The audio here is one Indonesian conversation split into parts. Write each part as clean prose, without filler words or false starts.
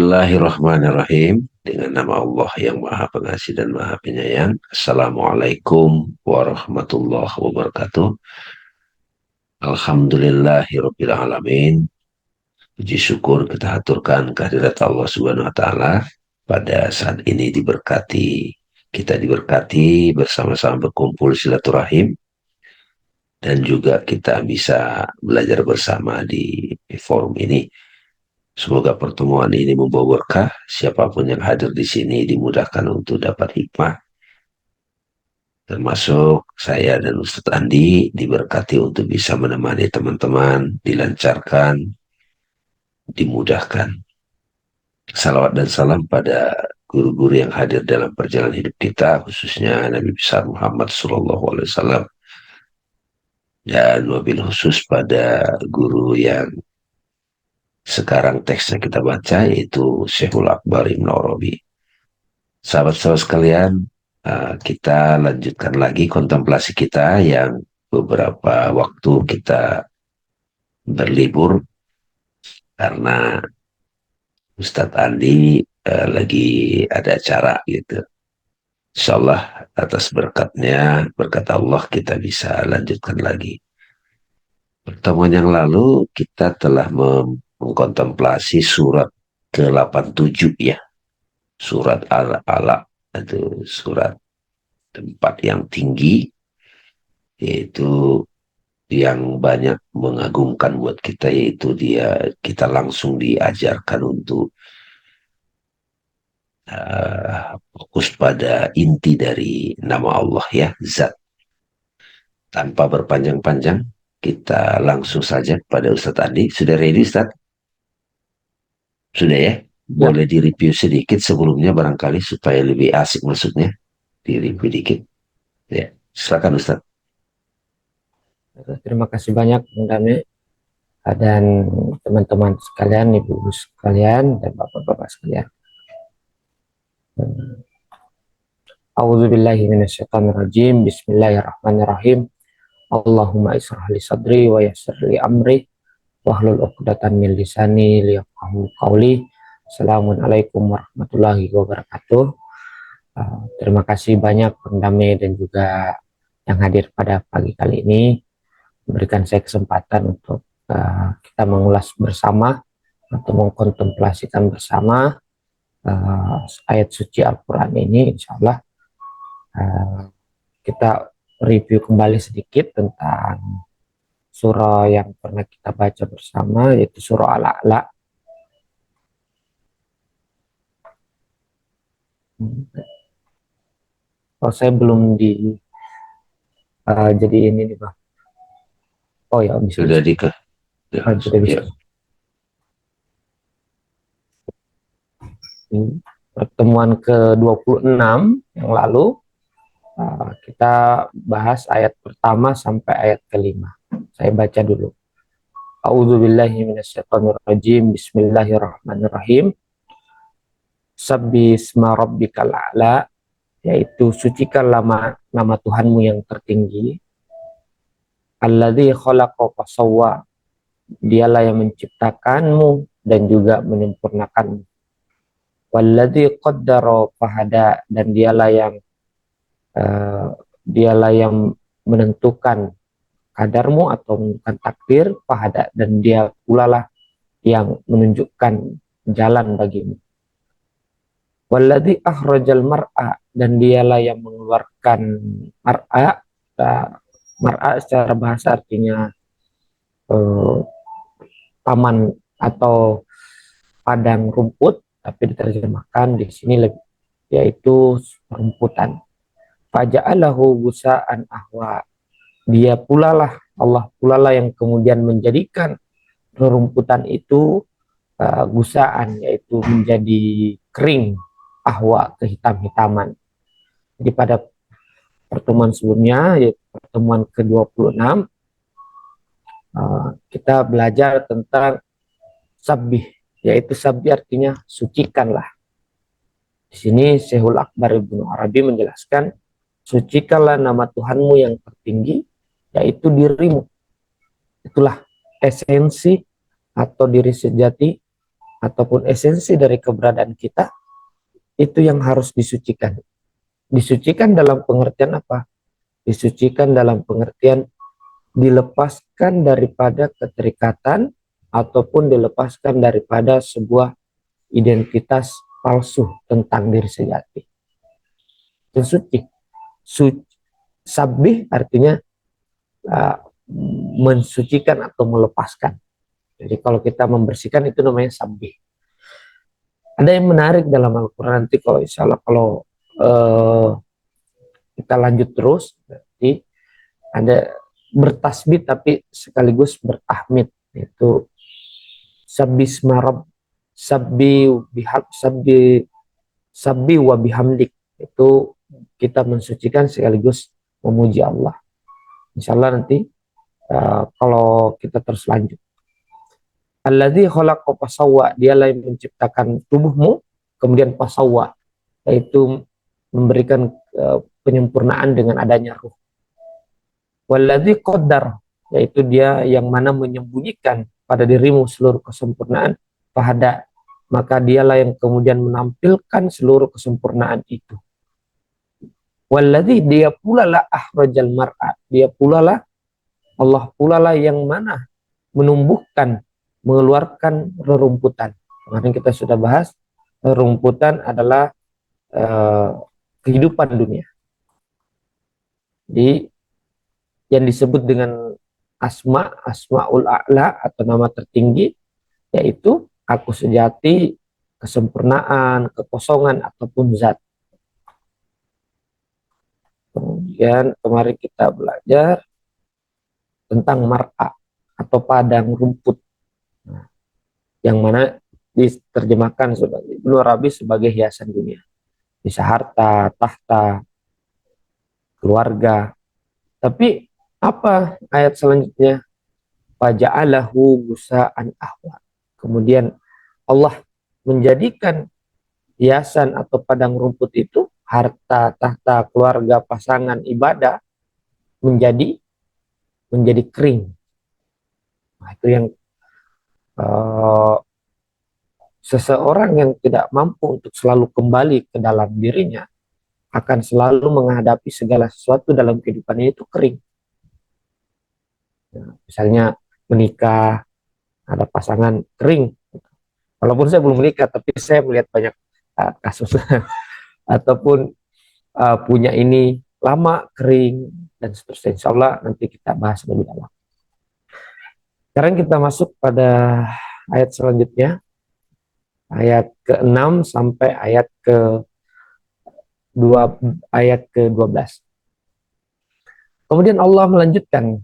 Bismillahirrahmanirrahim. Dengan nama Allah yang Maha Pengasih dan Maha Penyayang. Assalamualaikum warahmatullahi wabarakatuh. Alhamdulillahirabbil alamin. Puji syukur kita haturkan kehadirat Allah Subhanahu wa taala pada saat ini kita diberkati bersama-sama berkumpul silaturahim dan juga kita bisa belajar bersama di forum ini. Semoga pertemuan ini membawa berkah. Siapapun yang hadir di sini dimudahkan untuk dapat hikmah. Termasuk saya dan Ustadz Andi diberkati untuk bisa menemani teman-teman, dilancarkan, dimudahkan. Salawat dan salam pada guru-guru yang hadir dalam perjalanan hidup kita, khususnya Nabi besar Muhammad SAW. Dan wabil khusus pada guru yang sekarang teksnya kita baca, yaitu Syekhul Akbar Ibn Arabi. Sahabat-sahabat sekalian, kita lanjutkan lagi kontemplasi kita yang beberapa waktu kita berlibur karena Ustadz Andi lagi ada acara gitu. Insyaallah atas berkatnya, berkat Allah kita bisa lanjutkan lagi. Pertemuan yang lalu kita telah mengkontemplasi surat ke-87 ya. Surat Al-Alaq, itu surat tempat yang tinggi, yaitu yang banyak mengagumkan buat kita, yaitu kita langsung diajarkan untuk fokus pada inti dari nama Allah ya, Zat. Tanpa berpanjang-panjang, kita langsung saja kepada Ustadz Andi. Sudah ready Ustadz? Sudah ya? Boleh direview sedikit sebelumnya barangkali supaya lebih asik maksudnya. Direview dikit. Ya, silakan Ustaz. Terima kasih banyak Bung Dame dan teman-teman sekalian, ibu-ibu sekalian dan bapak-bapak sekalian. A'udzubillahi minasyaitonirrajim. Bismillahirrahmanirrahim. Allahumma israh li sadri wa yassir li amri wahlul 'uqdatam min lisani liyafqahu qawli. Assalamualaikum warahmatullahi wabarakatuh. Terima kasih banyak Bang Dame dan juga yang hadir pada pagi kali ini, memberikan saya kesempatan untuk kita mengulas bersama atau mengkontemplasikan bersama ayat suci Al-Quran ini. Insya Allah kita review kembali sedikit tentang surah yang pernah kita baca bersama, yaitu surah Al-A'la. Oh, saya belum jadi ini nih Bang. Oh ya, bisa. Sudah ya, sudah bisa. Ya. Pertemuan ke-26 yang lalu kita bahas ayat pertama sampai ayat kelima. Saya baca dulu. A'udzubillahi minasyaitonirrajim. Bismillahirrahmanirrahim. Sabbisma rabbikal a'la, yaitu sucikanlah nama Tuhanmu yang tertinggi. Alladzi khalaqa fasawwa, dialah yang menciptakanmu dan juga menyempurnakanmu. Walladzi qaddara fahada, dan dialah yang menentukan kadarmu atau menentukan takdir, fahada, dan dia pula lah yang menunjukkan jalan bagimu. Walladzi akhrajal mar'a, dan dialah yang mengeluarkan mar'a. Mar'a secara bahasa artinya taman atau padang rumput, tapi diterjemahkan di sini yaitu rumputan. Faja'alahu gusa'an ahwa, dia pula lah, Allah pula lah yang kemudian menjadikan rerumputan itu gusaan, yaitu menjadi kering, ahwa, kehitam-hitaman. Jadi pada pertemuan sebelumnya, yaitu pertemuan ke-26, kita belajar tentang sabbih, yaitu sabbih artinya sucikanlah. Di sini Syekhul Akbar Ibn Arabi menjelaskan, sucikanlah nama Tuhanmu yang tertinggi, yaitu dirimu. Itulah esensi atau diri sejati ataupun esensi dari keberadaan kita itu yang harus disucikan. Disucikan dalam pengertian apa? Disucikan dalam pengertian dilepaskan daripada keterikatan ataupun dilepaskan daripada sebuah identitas palsu tentang diri sejati. Itu suci. Sabih artinya uh, mensucikan atau melepaskan. Jadi kalau kita membersihkan itu namanya sabih. Ada yang menarik dalam Al-Quran nanti kalau insya Allah kalau kita lanjut terus, nanti ada bertasbih tapi sekaligus bertahmid, itu sabisma rabb, sabbi bihab, sabbi wa bihamdik, itu kita mensucikan sekaligus memuji Allah. Insya Allah nanti kalau kita terus lanjut. Alladzi khalaqa fasawwa, dialah yang menciptakan tubuhmu kemudian fasawwa, yaitu memberikan penyempurnaan dengan adanya ruh. Walladzi qaddar, yaitu dia yang mana menyembunyikan pada dirimu seluruh kesempurnaan, fahada, maka dialah yang kemudian menampilkan seluruh kesempurnaan itu. Walladzi, dia pula lah akhrajal mar'a, dia pula lah Allah pula lah yang mana menumbuhkan, mengeluarkan rerumputan. Kemarin kita sudah bahas rerumputan adalah kehidupan dunia. Jadi yang disebut dengan asmaul a'la atau nama tertinggi, yaitu aku sejati, kesempurnaan, kekosongan ataupun zat. Kemudian kemarin kita belajar tentang mar'a atau padang rumput, yang mana diterjemahkan sebagai Ibnu Arabi sebagai hiasan dunia. Bisa harta, tahta, keluarga. Tapi apa ayat selanjutnya? Faja'alahu gusa'an ahwa. Kemudian Allah menjadikan hiasan atau padang rumput itu, harta, tahta, keluarga, pasangan, ibadah, menjadi kering. Nah, itu yang seseorang yang tidak mampu untuk selalu kembali ke dalam dirinya akan selalu menghadapi segala sesuatu dalam kehidupan ini itu kering. Nah, misalnya menikah, ada pasangan kering. Walaupun saya belum menikah, tapi saya melihat banyak kasus. Ataupun punya ini lama kering dan seterusnya. Insya Allah nanti kita bahas lebih dalam. Sekarang kita masuk pada ayat selanjutnya, ayat ke-6 sampai ayat ke-12. Kemudian Allah melanjutkan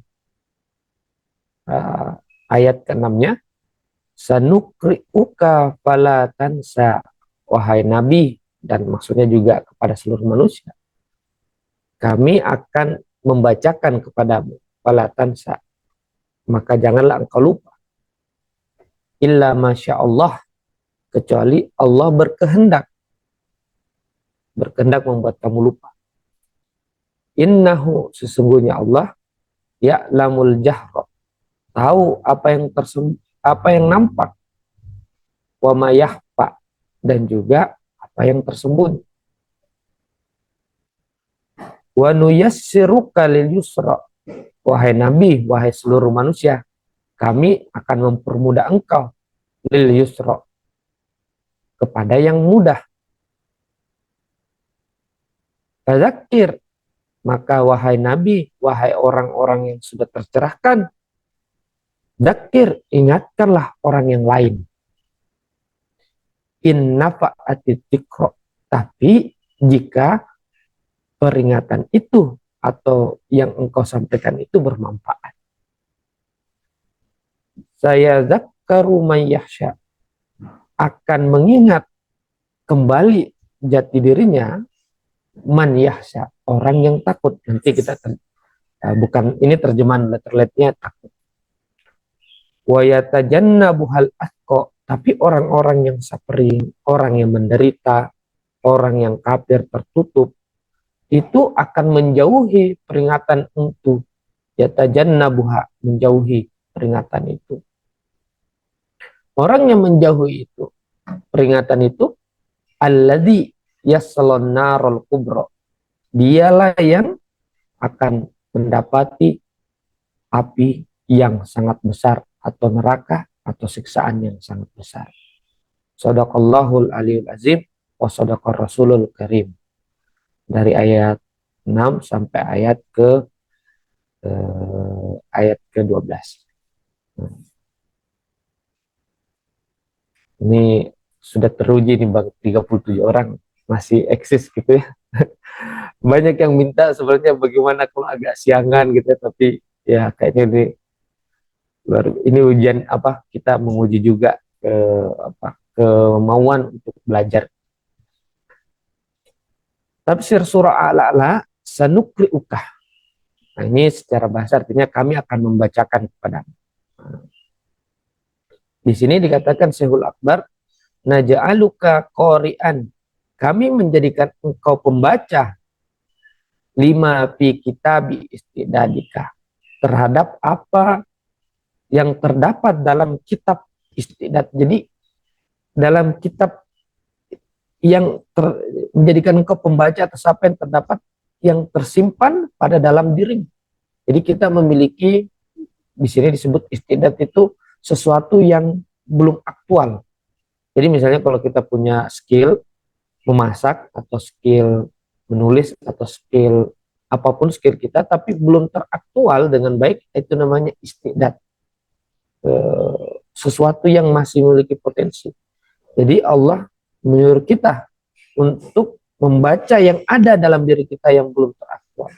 ayat ke-6-nya, sanukri'uka fala tansa, wahai Nabi, dan maksudnya juga kepada seluruh manusia, kami akan membacakan kepadamu, fala tansa, maka janganlah engkau lupa, illa masya Allah, kecuali Allah berkehendak membuat kamu lupa. Innahu, sesungguhnya Allah, ya'lamul jahra, tahu apa yang nampak, wa ma yakhfa, dan juga apa yang tersembunyi. Wa nuyassiruka lil yusra, wahai Nabi, wahai seluruh manusia, kami akan mempermudah engkau, lil yusra, kepada yang mudah. Fadzakir, maka wahai Nabi, wahai orang-orang yang sudah tercerahkan, dzakir, ingatkanlah orang yang lain. In nafa'atit dzikra, tapi jika peringatan itu atau yang engkau sampaikan itu bermanfaat. Saya zakkaru may yakhsha, akan mengingat kembali jati dirinya man yakhsha, orang yang takut. Nanti kita bukan ini terjemahan letterletnya takut. Wa yatajannabuhal atqa, tapi orang-orang yang suffering, orang yang menderita, orang yang kafir tertutup, itu akan menjauhi peringatan itu. Yatajannabuha, menjauhi peringatan itu. Orang yang menjauhi itu, peringatan itu, alladzi yaslun narul kubro. Dialah yang akan mendapati api yang sangat besar atau neraka atau siksaan yang sangat besar. Shadaqallahul aliyul azim wa shadaqar rasulul karim. Dari ayat 6 sampai ayat ke-12. Ini sudah teruji nih Bang, 37 orang masih eksis gitu ya. Banyak yang minta sebenarnya bagaimana kalau agak siangan gitu ya, tapi ya kayaknya ini ujian apa, kita menguji juga kemauan untuk belajar. Tafsir surah Al-A'la sanukri'uka. Nah, ini secara bahasa artinya kami akan membacakan kepadamu. Di sini dikatakan Syekhul Akbar, naja'aluka qori'an. Kami menjadikan engkau pembaca lima fi kitabi istidadika, terhadap apa yang terdapat dalam kitab istidad. Jadi dalam kitab yang menjadikan engkau pembaca atas apa yang terdapat, yang tersimpan pada dalam diri. Jadi kita memiliki, di sini disebut istidad itu sesuatu yang belum aktual. Jadi misalnya kalau kita punya skill memasak atau skill menulis atau skill apapun skill kita, tapi belum teraktual dengan baik, itu namanya istidad. Sesuatu yang masih memiliki potensi. Jadi Allah menyuruh kita untuk membaca yang ada dalam diri kita yang belum teraktual.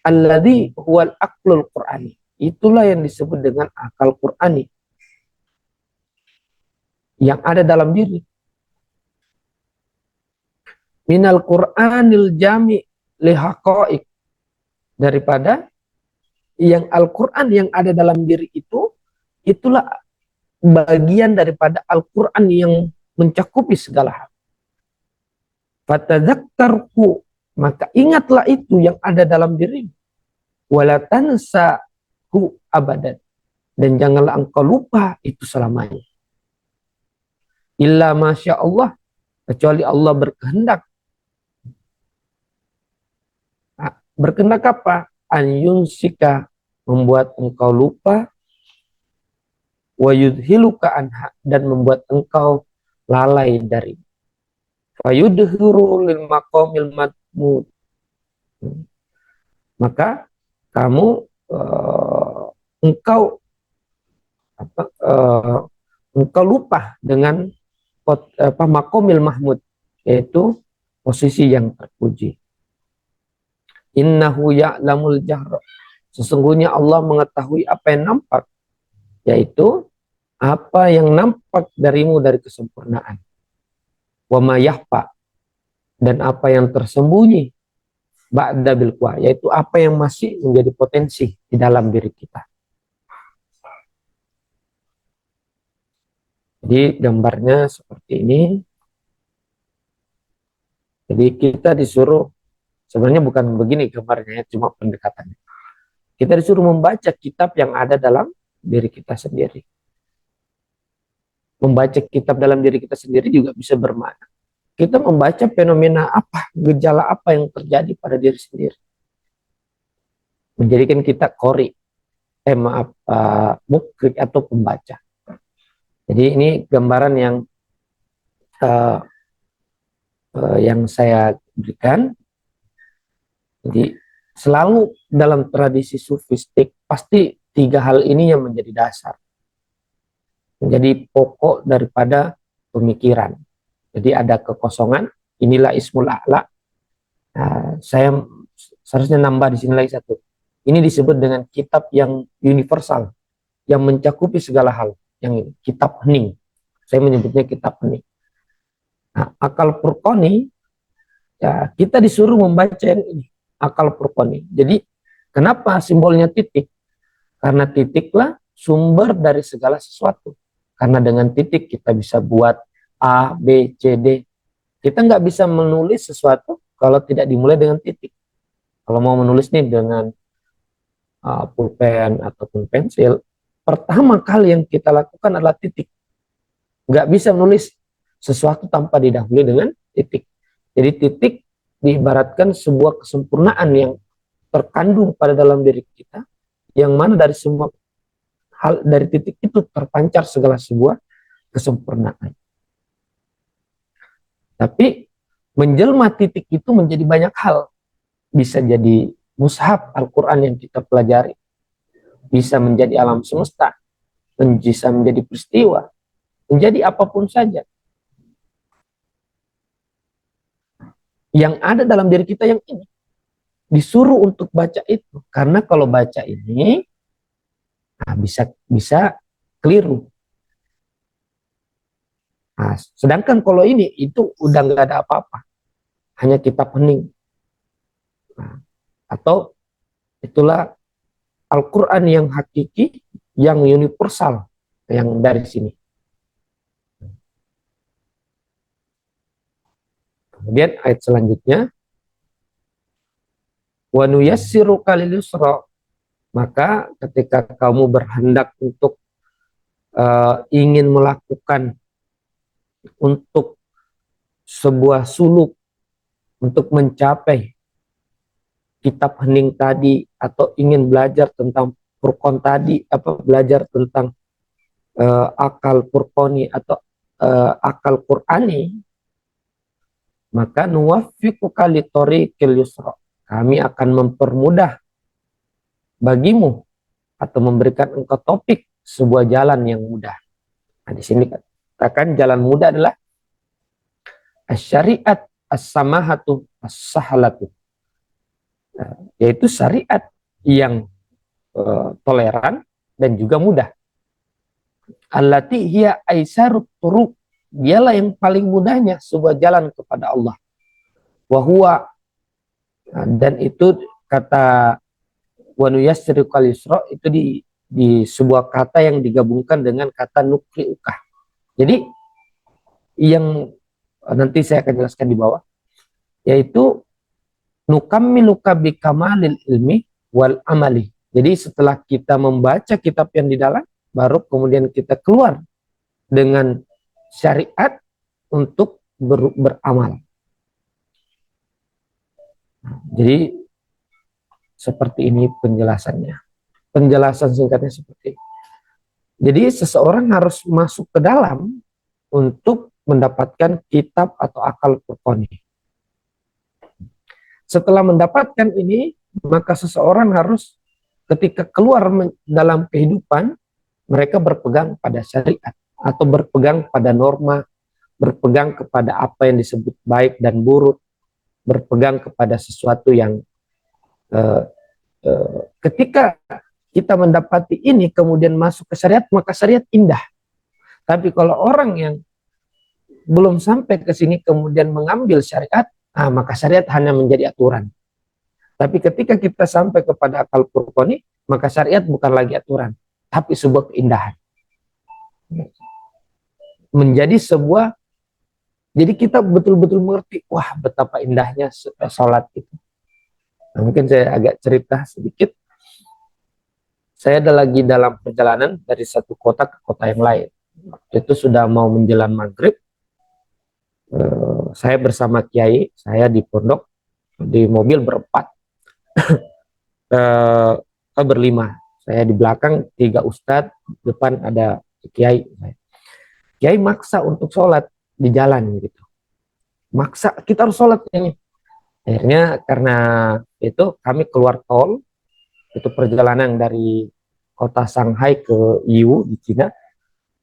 Alladzi huwal aqlul qur'ani. Itulah yang disebut dengan akal Qur'ani yang ada dalam diri. Minal Qur'anil jami' lihaqa'iq. Daripada yang Al-Quran yang ada dalam diri itu, itulah bagian daripada Al-Quran yang mencakupi segala hal. Fatadzakkarhu, maka ingatlah itu yang ada dalam diri. Wala tansahu abadan, dan janganlah engkau lupa itu selamanya. Illa masya Allah, kecuali Allah berkehendak. Berkehendak apa? An yunsika, membuat engkau lupa, wa yudhiluka anha, dan membuat engkau lalai dari. Fayudhiru lil maqamil matmud, maka kamu engkau lupa dengan maqamil mahmud, yaitu posisi yang terpuji. Innahu ya'lamul jahra, sesungguhnya Allah mengetahui apa yang nampak, yaitu apa yang nampak darimu dari kesempurnaan. Wa ma yahfa, dan apa yang tersembunyi ba'da bil quwa, yaitu apa yang masih menjadi potensi di dalam diri kita. Jadi gambarnya seperti ini. Jadi kita disuruh, sebenarnya bukan begini gambarnya, cuma pendekatannya. Kita disuruh membaca kitab yang ada dalam diri kita sendiri. Membaca kitab dalam diri kita sendiri juga bisa bermakna kita membaca fenomena apa, gejala apa yang terjadi pada diri sendiri. Menjadikan kita qori, mukrik atau pembaca. Jadi ini gambaran yang saya berikan. Jadi selalu dalam tradisi sufistik pasti tiga hal ini yang menjadi dasar, menjadi pokok daripada pemikiran. Jadi ada kekosongan, inilah Ismul A'la. Nah, saya seharusnya nambah di sini lagi satu. Ini disebut dengan kitab yang universal, yang mencakupi segala hal. Yang ini, kitab hening. Saya menyebutnya kitab hening. Nah, akal Furqani, ya, kita disuruh membaca yang ini, akal Furqani. Jadi, kenapa simbolnya titik? Karena titiklah sumber dari segala sesuatu. Karena dengan titik kita bisa buat A, B, C, D. Kita nggak bisa menulis sesuatu kalau tidak dimulai dengan titik. Kalau mau menulis nih dengan pulpen ataupun pensil, pertama kali yang kita lakukan adalah titik. Nggak bisa menulis sesuatu tanpa didahului dengan titik. Jadi titik diibaratkan sebuah kesempurnaan yang terkandung pada dalam diri kita, yang mana dari semua hal dari titik itu terpancar segala sebuah kesempurnaan. Tapi menjelma titik itu menjadi banyak hal. Bisa jadi mushaf Al-Quran yang kita pelajari, bisa menjadi alam semesta, bisa menjadi peristiwa, menjadi apapun saja yang ada dalam diri kita yang ini. Disuruh untuk baca itu, karena kalau baca ini bisa keliru. Nah, sedangkan kalau ini itu udah nggak ada apa-apa, hanya kitab hening. Nah, atau itulah Al-Quran yang hakiki, yang universal, yang dari sini. Kemudian ayat selanjutnya, wa nuyassiruka lil yusra, maka ketika kamu berhendak untuk ingin melakukan untuk sebuah suluk, untuk mencapai kitab hening tadi, atau ingin belajar tentang Furqan tadi, belajar tentang akal Furqani atau akal Qur'ani, maka nuwaffiquka litoriqil yusra, kami akan mempermudah bagimu atau memberikan engkau topik sebuah jalan yang mudah. Nah, di sini katakan jalan mudah adalah syariat as-samahatu as-sahlatu, yaitu syariat yang toleran dan juga mudah. Allati hiya aisarut turuq, dialah yang paling mudahnya sebuah jalan kepada Allah. Wahwa, dan itu kata wa nuyassiruka lil yusra itu di sebuah kata yang digabungkan dengan kata nukriukah. Jadi yang nanti saya akan jelaskan di bawah, yaitu nukammiluka bikamalil ilmi wal amali. Jadi setelah kita membaca kitab yang di dalam, baru kemudian kita keluar dengan syariat untuk beramal. Jadi seperti ini penjelasannya. Penjelasan singkatnya seperti ini. Jadi seseorang harus masuk ke dalam untuk mendapatkan kitab atau akal Qur'ani. Setelah mendapatkan ini, maka seseorang harus ketika keluar dalam kehidupan, mereka berpegang pada syariat atau berpegang pada norma, berpegang kepada apa yang disebut baik dan buruk, berpegang kepada sesuatu yang ketika kita mendapati ini kemudian masuk ke syariat, maka syariat indah. Tapi kalau orang yang belum sampai ke sini kemudian mengambil syariat, maka syariat hanya menjadi aturan. Tapi ketika kita sampai kepada akal Qur'ani, maka syariat bukan lagi aturan, tapi sebuah keindahan. Menjadi sebuah, jadi kita betul-betul mengerti, wah betapa indahnya sholat itu. Nah, mungkin saya agak cerita sedikit. Saya ada lagi dalam perjalanan dari satu kota ke kota yang lain. Itu sudah mau menjelang maghrib. Saya bersama kiai, saya di pondok, di mobil berempat. Berlima. Saya di belakang, 3 ustadz, depan ada kiai. Kiai maksa untuk sholat di jalan gitu. Maksa, kita harus sholat ini. Akhirnya karena itu kami keluar tol, itu perjalanan dari kota Shanghai ke Yiwu di Cina.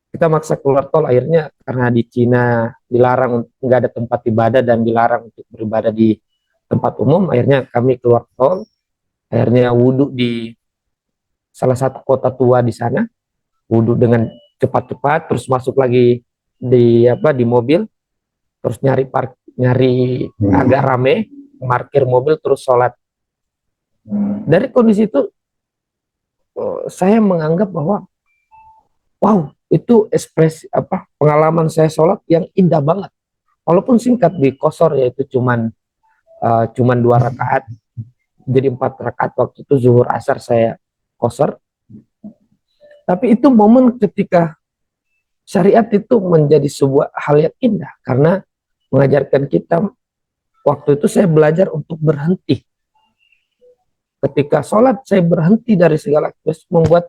Kita maksa keluar tol, akhirnya karena di Cina dilarang, nggak ada tempat ibadah dan dilarang untuk beribadah di tempat umum, akhirnya kami keluar tol, akhirnya wudhu di salah satu kota tua di sana, wudhu dengan cepat-cepat, terus masuk lagi di mobil, terus nyari agak rame, parkir mobil, terus sholat. Dari kondisi itu saya menganggap bahwa wow, itu pengalaman saya sholat yang indah banget, walaupun singkat di qashar, yaitu cuman 2 rakaat, jadi 4 rakaat waktu itu zuhur asar saya qashar. Tapi itu momen ketika syariat itu menjadi sebuah hal yang indah karena mengajarkan kita. Waktu itu saya belajar untuk berhenti. Ketika sholat saya berhenti dari segala aktivitas, membuat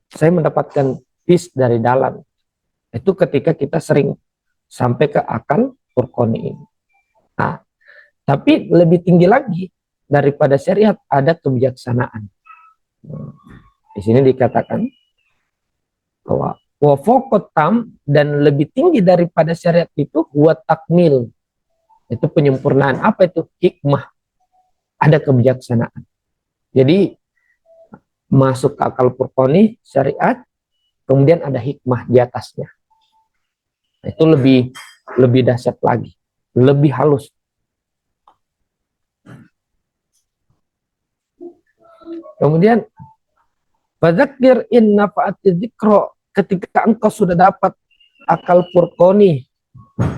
saya mendapatkan peace dari dalam. Itu ketika kita sering sampai ke akal furqani ini. Nah, tapi lebih tinggi lagi daripada syariat ada kebijaksanaan. Di sini dikatakan bahwa wafokotam, dan lebih tinggi daripada syariat itu buat takmil, itu penyempurnaan. Apa itu? Hikmah. Ada kebijaksanaan. Jadi masuk ke akal furqani syariat, kemudian ada hikmah di atasnya. Itu lebih dahsyat lagi, lebih halus. Kemudian fadzakir in nafa'ati dzikra, ketika engkau sudah dapat akal furqani,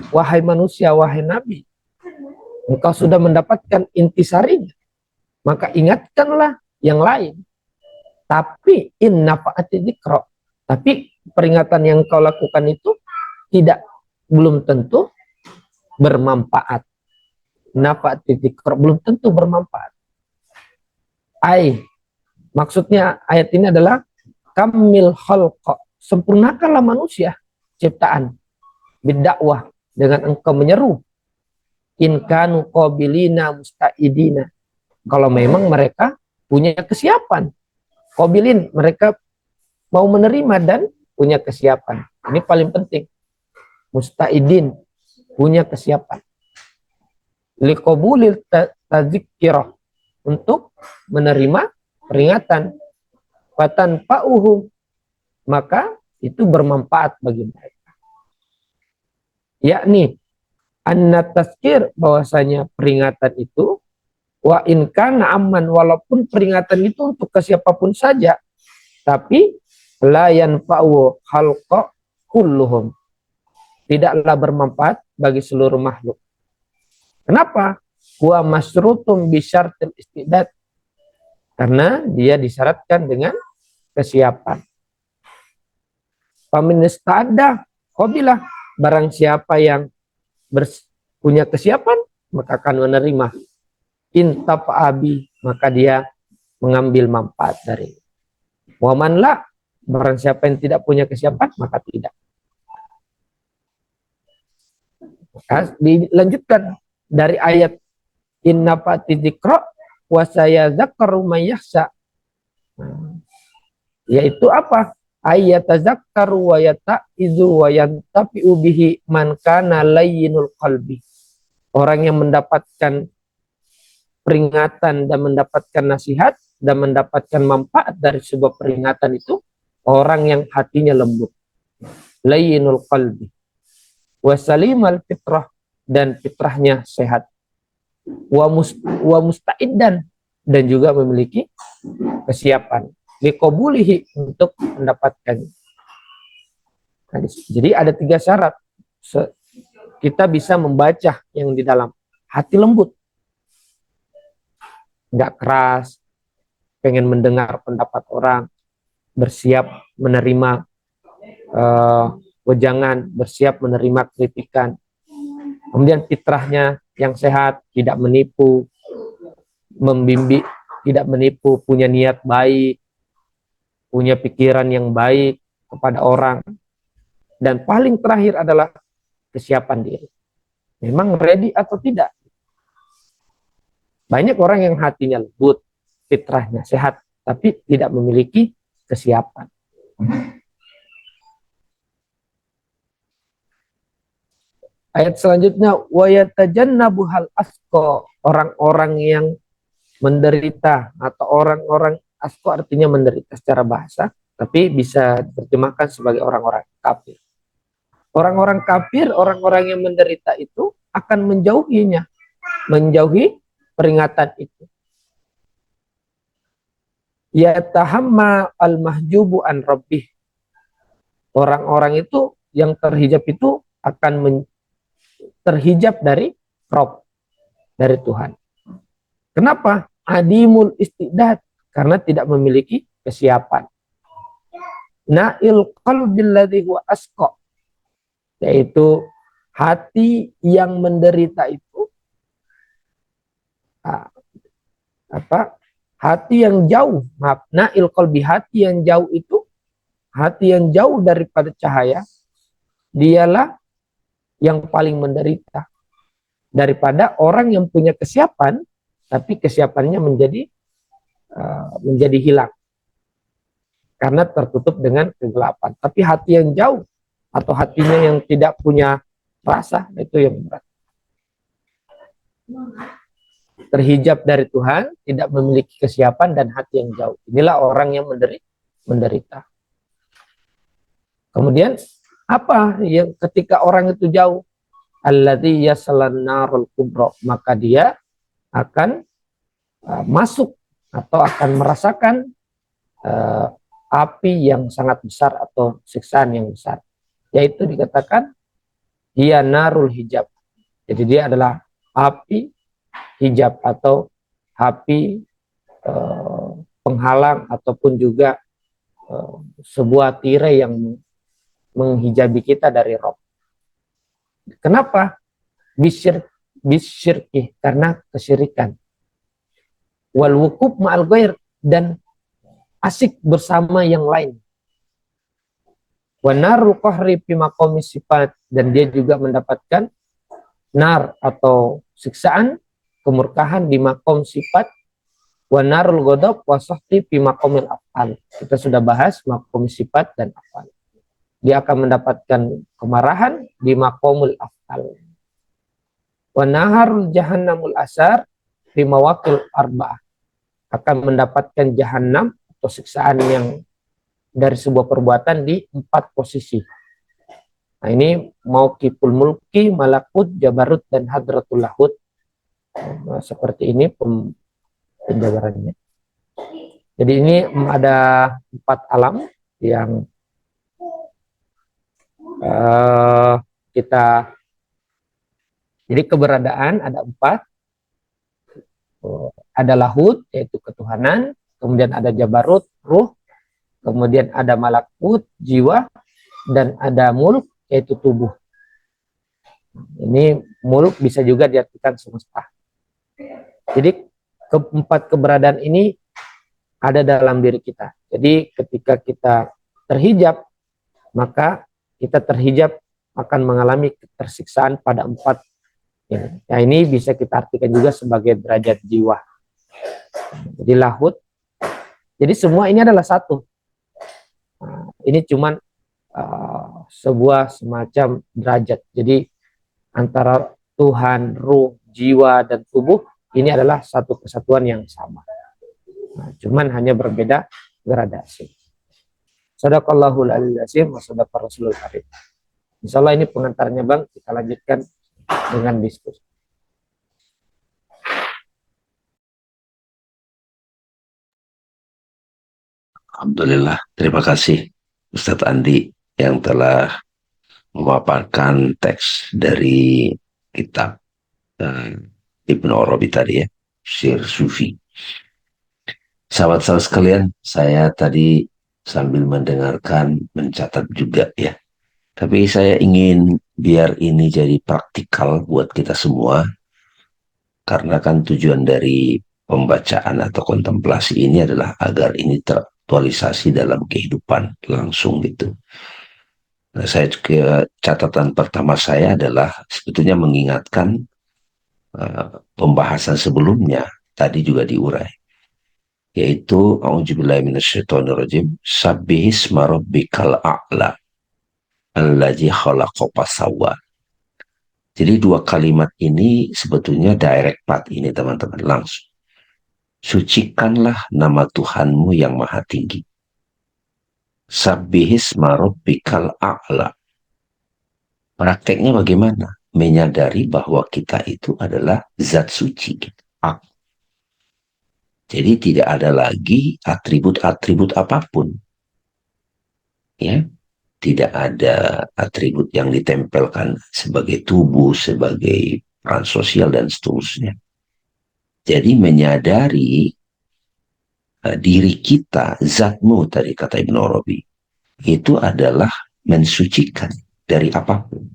wahai manusia, wahai nabi, engkau sudah mendapatkan intisarinya, maka ingatkanlah yang lain. Tapi in nafa'ati dzikra, tapi peringatan yang kau lakukan itu belum tentu bermanfaat. Nafa'ati dzikra, belum tentu bermanfaat. Maksudnya ayat ini adalah kamil khalqa, sempurnakanlah manusia ciptaan, bidakwah, dengan engkau menyeru, in kanu qabilina musta'idina, kalau memang mereka punya kesiapan. Qabilin, mereka mau menerima dan punya kesiapan. Ini paling penting. Musta'idin, punya kesiapan. Liqabulil tadzikirah, untuk menerima peringatan. Fatan fa'uhum, maka itu bermanfaat bagi mereka. Yakni anna tazkir, bahwasanya peringatan itu wa in kana amman, walaupun peringatan itu untuk ke siapapun saja, tapi la yanfa'u khalqa kulluhum, tidaklah bermanfaat bagi seluruh makhluk. Kenapa? Wa masrutum bisyartil istidad, karena dia disyaratkan dengan kesiapan. Famin istada qabilah, barang siapa yang punya kesiapan maka akan menerima. Intafa'abi, maka dia mengambil manfaat dari. Waman la, barang siapa yang tidak punya kesiapan maka tidak. Maka dilanjutkan dari ayat inna fa'ati dzikra wa sayadzakkaru may yakhsha, yaitu apa? Ayatazakkaru wa yata'izu wa yantafi'u bihi man kana layyinul qalbi, orang yang mendapatkan peringatan dan mendapatkan nasihat dan mendapatkan manfaat dari sebuah peringatan itu orang yang hatinya lembut, layyinul qalbi, wa salimal fitrah, dan fitrahnya sehat, wa musta'iddan, dan juga memiliki kesiapan liqabulihi, untuk mendapatkan. Jadi ada 3 syarat kita bisa membaca yang di dalam. Hati lembut, nggak keras, pengen mendengar pendapat orang, bersiap menerima wejangan, bersiap menerima kritikan. Kemudian fitrahnya yang sehat, tidak menipu, membimbing, tidak menipu, punya niat baik, punya pikiran yang baik kepada orang. Dan paling terakhir adalah kesiapan diri. Memang ready atau tidak? Banyak orang yang hatinya lembut, fitrahnya sehat, tapi tidak memiliki kesiapan. Ayat selanjutnya, wa yatajannabuhal asqa, orang-orang yang menderita, atau orang-orang, asqa artinya menderita secara bahasa, tapi bisa diterjemahkan sebagai orang-orang kafir. Orang-orang kafir, orang-orang yang menderita itu akan menjauhinya, menjauhi peringatan itu. Yatahamma al-mahjubu an rabbih, orang-orang itu yang terhijab itu akan terhijab dari Rabb, dari Tuhan. Kenapa? Adimul istidad, karena tidak memiliki kesiapan. na'il qalbil ladzi huwa asqa, yaitu hati yang menderita itu ah, apa? Hati yang jauh, maaf, na'il qalbi, hati yang jauh itu, hati yang jauh daripada cahaya, dialah yang paling menderita daripada orang yang punya kesiapan tapi kesiapannya menjadi hilang karena tertutup dengan kegelapan. Tapi hati yang jauh atau hatinya yang tidak punya rasa, itu yang berat. Terhijab dari Tuhan, tidak memiliki kesiapan dan hati yang jauh. Inilah orang yang menderita. Kemudian apa yang ketika orang itu jauh? Alladzi yasalan narul kubra, maka dia akan masuk atau akan merasakan api yang sangat besar atau siksaan yang besar, yaitu dikatakan dia narul hijab. Jadi dia adalah api hijab atau api penghalang ataupun juga sebuah tirai yang menghijabi kita dari roh. Kenapa? Bisyirki, karena kesyirikan. Wal wukuf ma'al ghair, dan asik bersama yang lain. Wa narul qahri fi maqami sifat, dan dia juga mendapatkan nar atau siksaan kemurkaan di makom sifat. Wa narul ghadab wa sahti fi maqamil af'al. Kita sudah bahas makom sifat dan af'al. Dia akan mendapatkan kemarahan di makomul af'al. Wa naharul jahannamul asar fi mawaqil arba'ah, akan mendapatkan jahanam atau siksaan yang dari sebuah perbuatan di 4 posisi. Nah, ini mauqiful mulki, malakut, jabarut, dan hadratul lahut. Nah, seperti ini penjabarannya. Jadi ini ada 4 alam yang kita, jadi keberadaan ada 4. Ada lahut, yaitu ketuhanan, kemudian ada jabarut, ruh, kemudian ada malakut, jiwa, dan ada mulk, yaitu tubuh. Ini mulk bisa juga diartikan semesta. Jadi keempat keberadaan ini ada dalam diri kita. Jadi ketika kita terhijab, maka kita terhijab akan mengalami ketersiksaan pada 4 ini. Nah, ini bisa kita artikan juga sebagai derajat jiwa. Jadi lahut. Jadi semua ini adalah satu. Nah, ini cuman sebuah semacam derajat. Jadi antara Tuhan, ruh, jiwa, dan tubuh ini adalah satu kesatuan yang sama. Nah, cuman hanya berbeda gradasi. Shadaqallahul aliyil azim wa shadaqar rasulul karim. Insyaallah ini pengantarnya Bang, kita lanjutkan dengan diskusi. Alhamdulillah, terima kasih Ustadz Andi yang telah memaparkan teks dari kitab Ibnu Arabi tadi ya, Sir Sufi. Sahabat-sahabat sekalian, saya tadi sambil mendengarkan, mencatat juga ya. Tapi saya ingin biar ini jadi praktikal buat kita semua, karena kan tujuan dari pembacaan atau kontemplasi ini adalah agar ini teraktualisasi dalam kehidupan langsung gitu. Nah, catatan pertama saya adalah sebetulnya mengingatkan pembahasan sebelumnya tadi juga diurai, yaitu a'udzubillahi minasyaitonirrajim, sabbihisma rabbikal a'la allazi khalaqa fasawwa. Jadi 2 kalimat ini sebetulnya direct part ini teman-teman, langsung. Sucikanlah nama Tuhanmu yang maha tinggi. Sabbihisma rabbikal a'la. Prakteknya bagaimana? Menyadari bahwa kita itu adalah zat suci. Jadi tidak ada lagi atribut-atribut apapun. Ya, tidak ada atribut yang ditempelkan sebagai tubuh, sebagai peran sosial, dan seterusnya. Jadi menyadari diri kita, zatmu tadi kata Ibnu Arabi, itu adalah mensucikan dari apapun.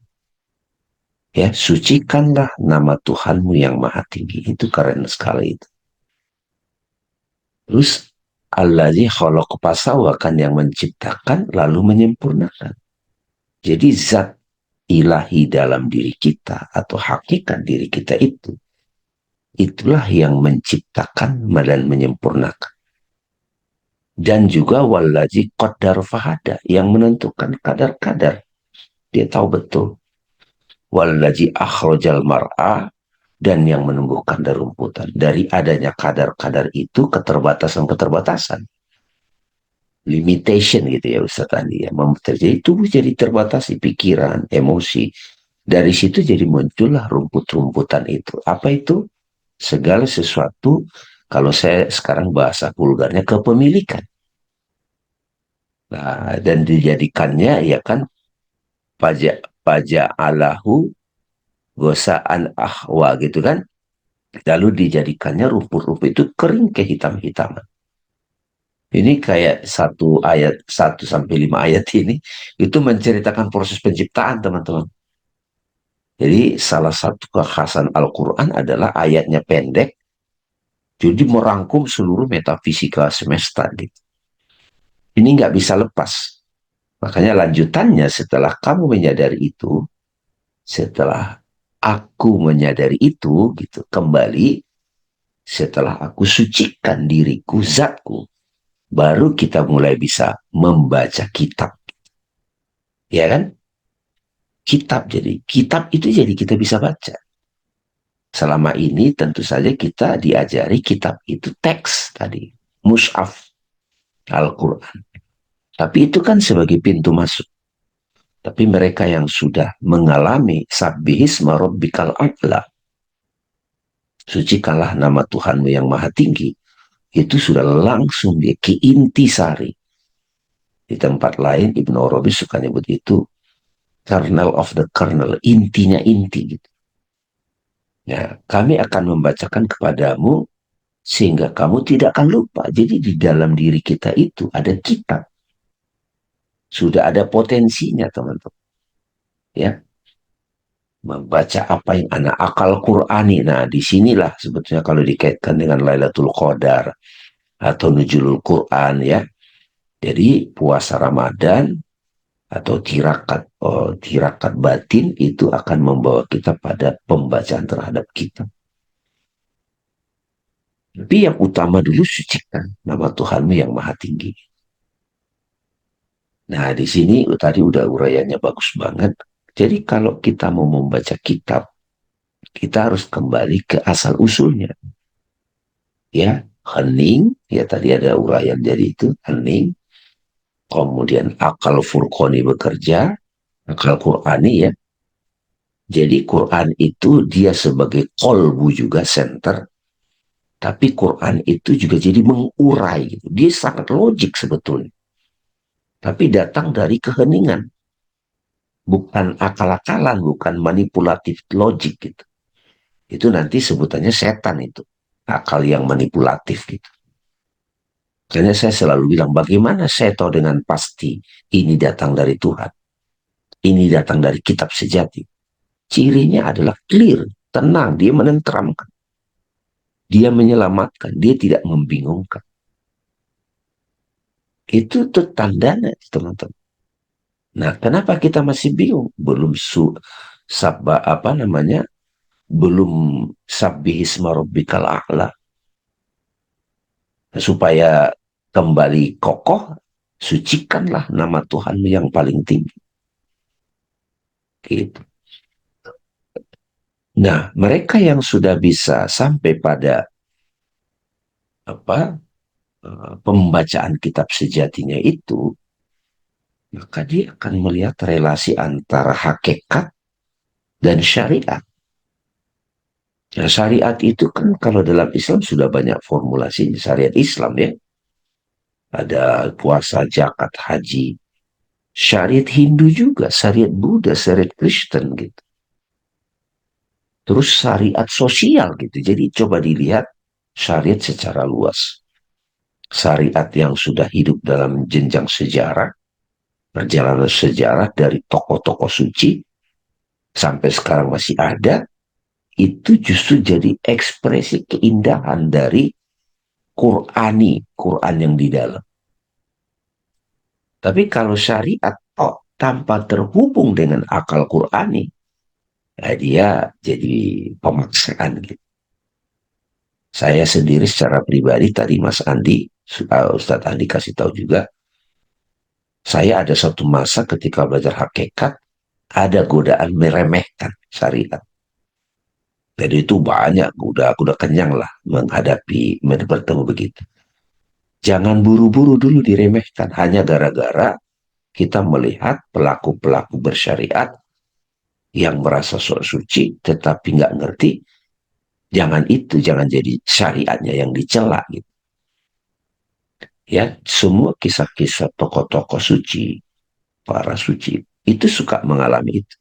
Ya, sucikanlah nama Tuhanmu yang maha tinggi. Itu keren sekali itu. Terus allazi khalaqa fasawwa, kan yang menciptakan lalu menyempurnakan. Jadi zat ilahi dalam diri kita atau hakikat diri kita itu, itulah yang menciptakan dan menyempurnakan. Dan juga wallazi qaddar fahada, yang menentukan kadar-kadar. Dia tahu betul. Wallazi akhrajal mar'a, dan yang menumbuhkan darumputan. Dari adanya kadar-kadar itu keterbatasan-keterbatasan. Limitation gitu ya Ustaz Andi ya. Jadi tubuh jadi terbatasi, pikiran, emosi. Dari situ jadi muncullah rumput-rumputan itu. Apa itu? Segala sesuatu, kalau saya sekarang bahasa vulgarnya, kepemilikan. Nah, dan dijadikannya ya kan pajak alahu gosaan ahwa gitu kan. Lalu dijadikannya rumput-rumput itu kering kehitam-hitaman. Ini kayak satu ayat, 1 sampai 5 ayat ini, itu menceritakan proses penciptaan teman-teman. Jadi salah satu kekhasan Al-Quran adalah ayatnya pendek, jadi merangkum seluruh metafisika semesta gitu. Ini nggak bisa lepas. Makanya lanjutannya setelah kamu menyadari itu, setelah aku menyadari itu gitu, kembali setelah aku sucikan diriku, zatku, baru kita mulai bisa membaca kitab. Ya kan? Kitab jadi. Kitab itu jadi kita bisa baca. Selama ini tentu saja kita diajari kitab itu teks tadi. Mushaf Al-Quran. Tapi itu kan sebagai pintu masuk. Tapi mereka yang sudah mengalami sabbihisma rabbikal a'la, sucikanlah nama Tuhanmu yang maha tinggi, itu sudah langsung dia ke inti sari. Di tempat lain Ibnu Arabi suka nyebut itu kernel of the kernel, intinya inti gitu. Ya, kami akan membacakan kepadamu sehingga kamu tidak akan lupa. Jadi di dalam diri kita itu ada kitab. Sudah ada potensinya teman-teman. Ya, membaca apa yang anak akal Qur'ani. Nah, disinilah sebetulnya kalau dikaitkan dengan Lailatul Qadar atau Nuzulul Quran ya. Jadi puasa Ramadan atau tirakat batin itu akan membawa kita pada pembacaan terhadap kita. Tapi yang utama dulu sucikan nama Tuhanmu yang maha tinggi. Nah, di sini tadi udah uraiannya bagus banget. Jadi kalau kita mau membaca kitab, kita harus kembali ke asal usulnya. Ya, hening, ya tadi ada uraian jadi itu, hening. Kemudian akal furqani bekerja, akal Qur'ani ya. Jadi Quran itu dia sebagai kolbu juga center, tapi Quran itu juga jadi mengurai gitu. Dia sangat logik sebetulnya. Tapi datang dari keheningan. Bukan akal-akalan, bukan manipulatif logik gitu. Itu nanti sebutannya setan itu. Akal yang manipulatif gitu. Karena saya selalu bilang, bagaimana saya tahu dengan pasti ini datang dari Tuhan. Ini datang dari kitab sejati. Cirinya adalah clear, tenang, dia menenteramkan. Dia menyelamatkan, dia tidak membingungkan. Itu tuh tandanya, teman-teman. Nah, kenapa kita masih bingung? Belum apa namanya? Belum sabbihisma rabbikal a'la. Supaya kembali kokoh, sucikanlah nama Tuhanmu yang paling tinggi. Gitu. Nah, mereka yang sudah bisa sampai pada apa pembacaan kitab sejatinya itu, maka dia akan melihat relasi antara hakikat dan syariat. Nah, syariat itu kan kalau dalam Islam sudah banyak formulasi syariat Islam ya. Ada puasa, zakat, haji. Syariat Hindu juga, syariat Buddha, syariat Kristen gitu. Terus syariat sosial gitu. Jadi coba dilihat syariat secara luas. Syariat yang sudah hidup dalam jenjang sejarah, perjalanan sejarah dari tokoh-tokoh suci sampai sekarang masih ada, itu justru jadi ekspresi keindahan dari Quran yang di dalam. Tapi kalau syariat tanpa terhubung dengan akal Qurani, ya dia jadi pemaksaan gitu. Saya sendiri secara pribadi tadi Mas Andi, Ustadz Andi kasih tahu juga, saya ada satu masa ketika belajar hakikat, ada godaan meremehkan syariat. Jadi itu banyak, udah kenyang lah menghadapi, bertemu begitu. Jangan buru-buru dulu diremehkan, hanya gara-gara kita melihat pelaku-pelaku bersyariat yang merasa sok suci tetapi nggak ngerti, jangan itu, jangan jadi syariatnya yang dicela gitu. Ya, semua kisah-kisah tokoh-tokoh suci, para suci itu suka mengalami itu.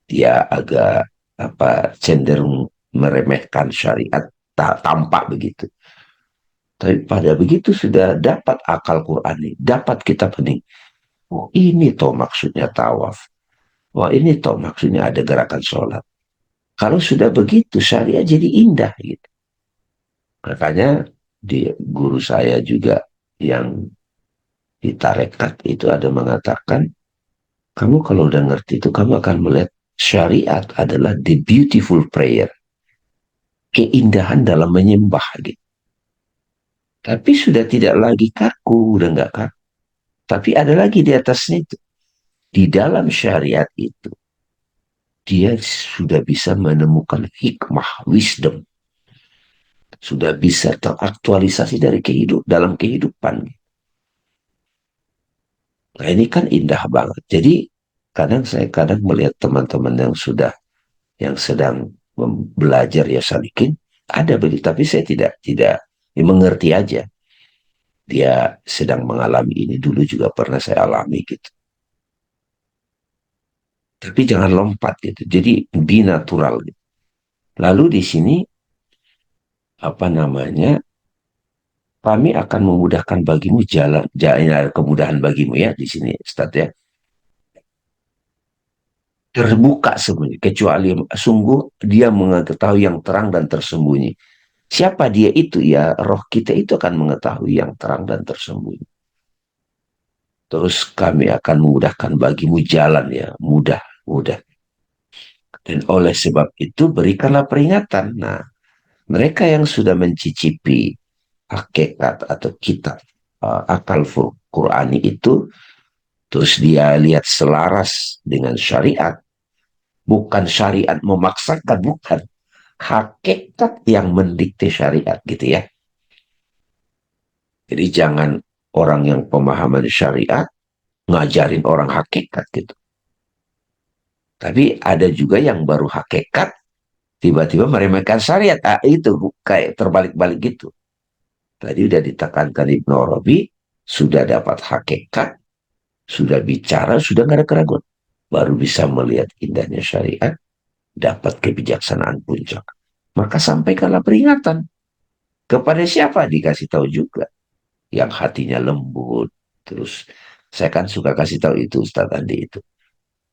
Dia agak cenderung meremehkan syariat, tampak begitu. Tapi pada begitu sudah dapat akal Quran ini, dapat kitab ini. Oh, ini toh maksudnya tawaf. Wah, ini toh maksudnya ada gerakan sholat. Kalau sudah begitu, syariat jadi indah gitu. Makanya guru saya juga yang di tarekat itu ada mengatakan, kamu kalau udah ngerti itu, kamu akan melihat syariat adalah the beautiful prayer. Keindahan dalam menyembah gitu. Tapi sudah tidak lagi kaku, udah nggak kaku. Tapi ada lagi di atasnya itu. Di dalam syariat itu, dia sudah bisa menemukan hikmah, wisdom. Sudah bisa teraktualisasi dari dalam kehidupan. Nah ini kan indah banget. Jadi saya kadang melihat teman-teman yang sedang belajar ya salikin, ada begitu. Tapi saya tidak mengerti aja. Dia sedang mengalami ini, dulu juga pernah saya alami gitu. Tapi jangan lompat gitu. Jadi be natural gitu. Lalu di sini apa namanya? Kami akan memudahkan bagimu jalan kemudahan bagimu ya di sini, Ustaz ya. Terbuka semuanya, kecuali sungguh dia mengetahui yang terang dan tersembunyi. Siapa dia itu? Ya, roh kita itu akan mengetahui yang terang dan tersembunyi. Terus kami akan memudahkan bagimu jalan ya, mudah, mudah. Dan oleh sebab itu berikanlah peringatan. Nah, mereka yang sudah mencicipi hakikat atau kitab akal Qurani itu, terus dia lihat selaras dengan syariat, bukan syariat memaksakan, bukan. Hakikat yang mendikte syariat gitu ya. Jadi jangan orang yang pemahaman syariat ngajarin orang hakikat gitu. Tapi ada juga yang baru hakikat, tiba-tiba meremehkan syariat. Itu kayak terbalik-balik gitu. Tadi udah ditekankan Ibnu Arabi, sudah dapat hakikat, sudah bicara, sudah nggak ada keraguan. Baru bisa melihat indahnya syariat, dapat kebijaksanaan puncak. Maka sampaikanlah peringatan. Kepada siapa? Dikasih tahu juga. Yang hatinya lembut. Terus saya kan suka kasih tahu itu Ustaz Andi itu.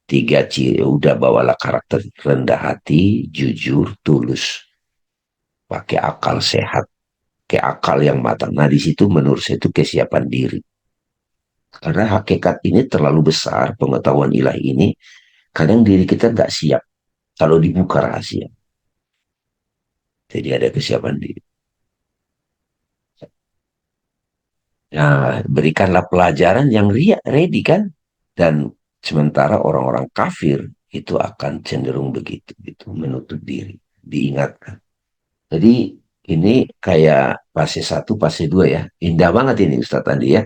Tiga ciri, udah bawalah karakter rendah hati, jujur, tulus. Pakai akal sehat, pakai akal yang matang. Nah di situ menurut saya itu kesiapan diri. Karena hakikat ini terlalu besar, pengetahuan ilahi ini, kadang diri kita nggak siap kalau dibuka rahasia. Jadi ada kesiapan diri. Nah, berikanlah pelajaran yang ready kan. Dan sementara orang-orang kafir itu akan cenderung begitu, gitu, menutup diri, diingatkan. Jadi ini kayak fase satu, fase 2 ya. Indah banget ini Ustadz Andi ya.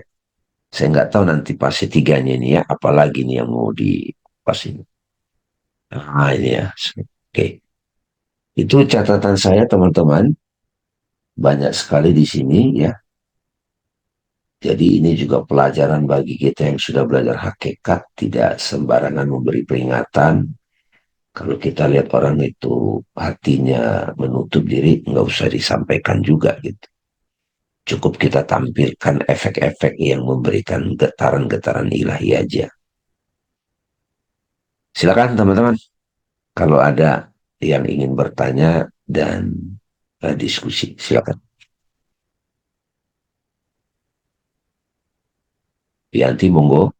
Saya nggak tahu nanti fase tiganya ini ya, apalagi nih yang mau di pas ini. Nah ini ya. Oke. Itu catatan saya teman-teman. Banyak sekali di sini ya. Jadi ini juga pelajaran bagi kita yang sudah belajar hakikat, tidak sembarangan memberi peringatan. Kalau kita lihat orang itu hatinya menutup diri, nggak usah disampaikan juga gitu. Cukup kita tampilkan efek-efek yang memberikan getaran-getaran ilahi aja. Silakan teman-teman, kalau ada yang ingin bertanya dan diskusi, silakan. Yanti, monggo.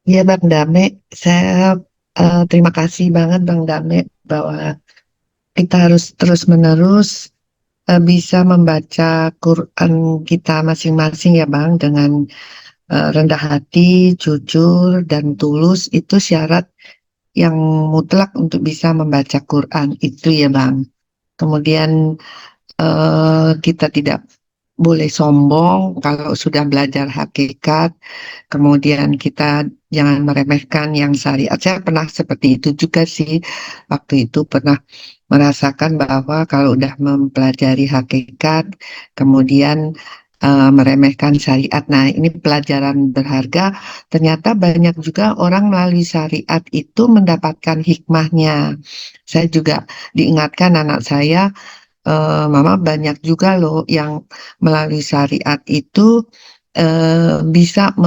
Ya Bang Dame, saya terima kasih banget Bang Dame bahwa kita harus terus-menerus bisa membaca Quran kita masing-masing ya Bang dengan rendah hati, jujur, dan tulus itu syarat yang mutlak untuk bisa membaca Quran itu ya Bang. Kemudian kita tidak boleh sombong kalau sudah belajar hakikat. Kemudian kita jangan meremehkan yang syariat. Saya pernah seperti itu juga sih. Waktu itu pernah merasakan bahwa kalau udah mempelajari hakikat, kemudian meremehkan syariat. Nah, ini pelajaran berharga. Ternyata banyak juga orang melalui syariat itu mendapatkan hikmahnya. Saya juga diingatkan anak saya, Mama banyak juga loh yang melalui syariat itu bisa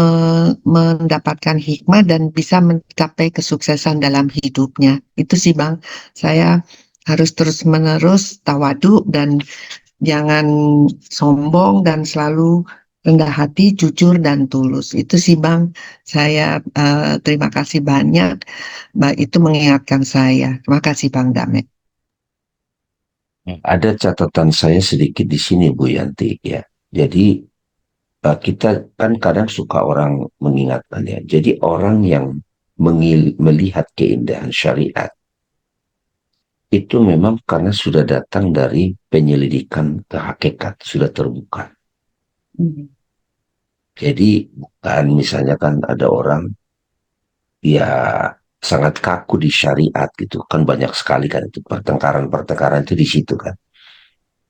mendapatkan hikmah dan bisa mencapai kesuksesan dalam hidupnya. Itu sih Bang, saya harus terus-menerus tawadu dan jangan sombong dan selalu rendah hati, jujur dan tulus. Itu sih Bang, saya terima kasih banyak. Mbak itu mengingatkan saya. Terima kasih Bang Dame. Ada catatan saya sedikit di sini, Bu Yanti, ya. Jadi kita kan kadang suka orang mengingatkan, ya. Jadi orang yang melihat keindahan syariat itu memang karena sudah datang dari penyelidikan ke hakikat, sudah terbuka. Jadi bukan misalnya kan ada orang ya sangat kaku di syariat gitu kan, banyak sekali kan itu pertengkaran-pertengkaran itu di situ kan,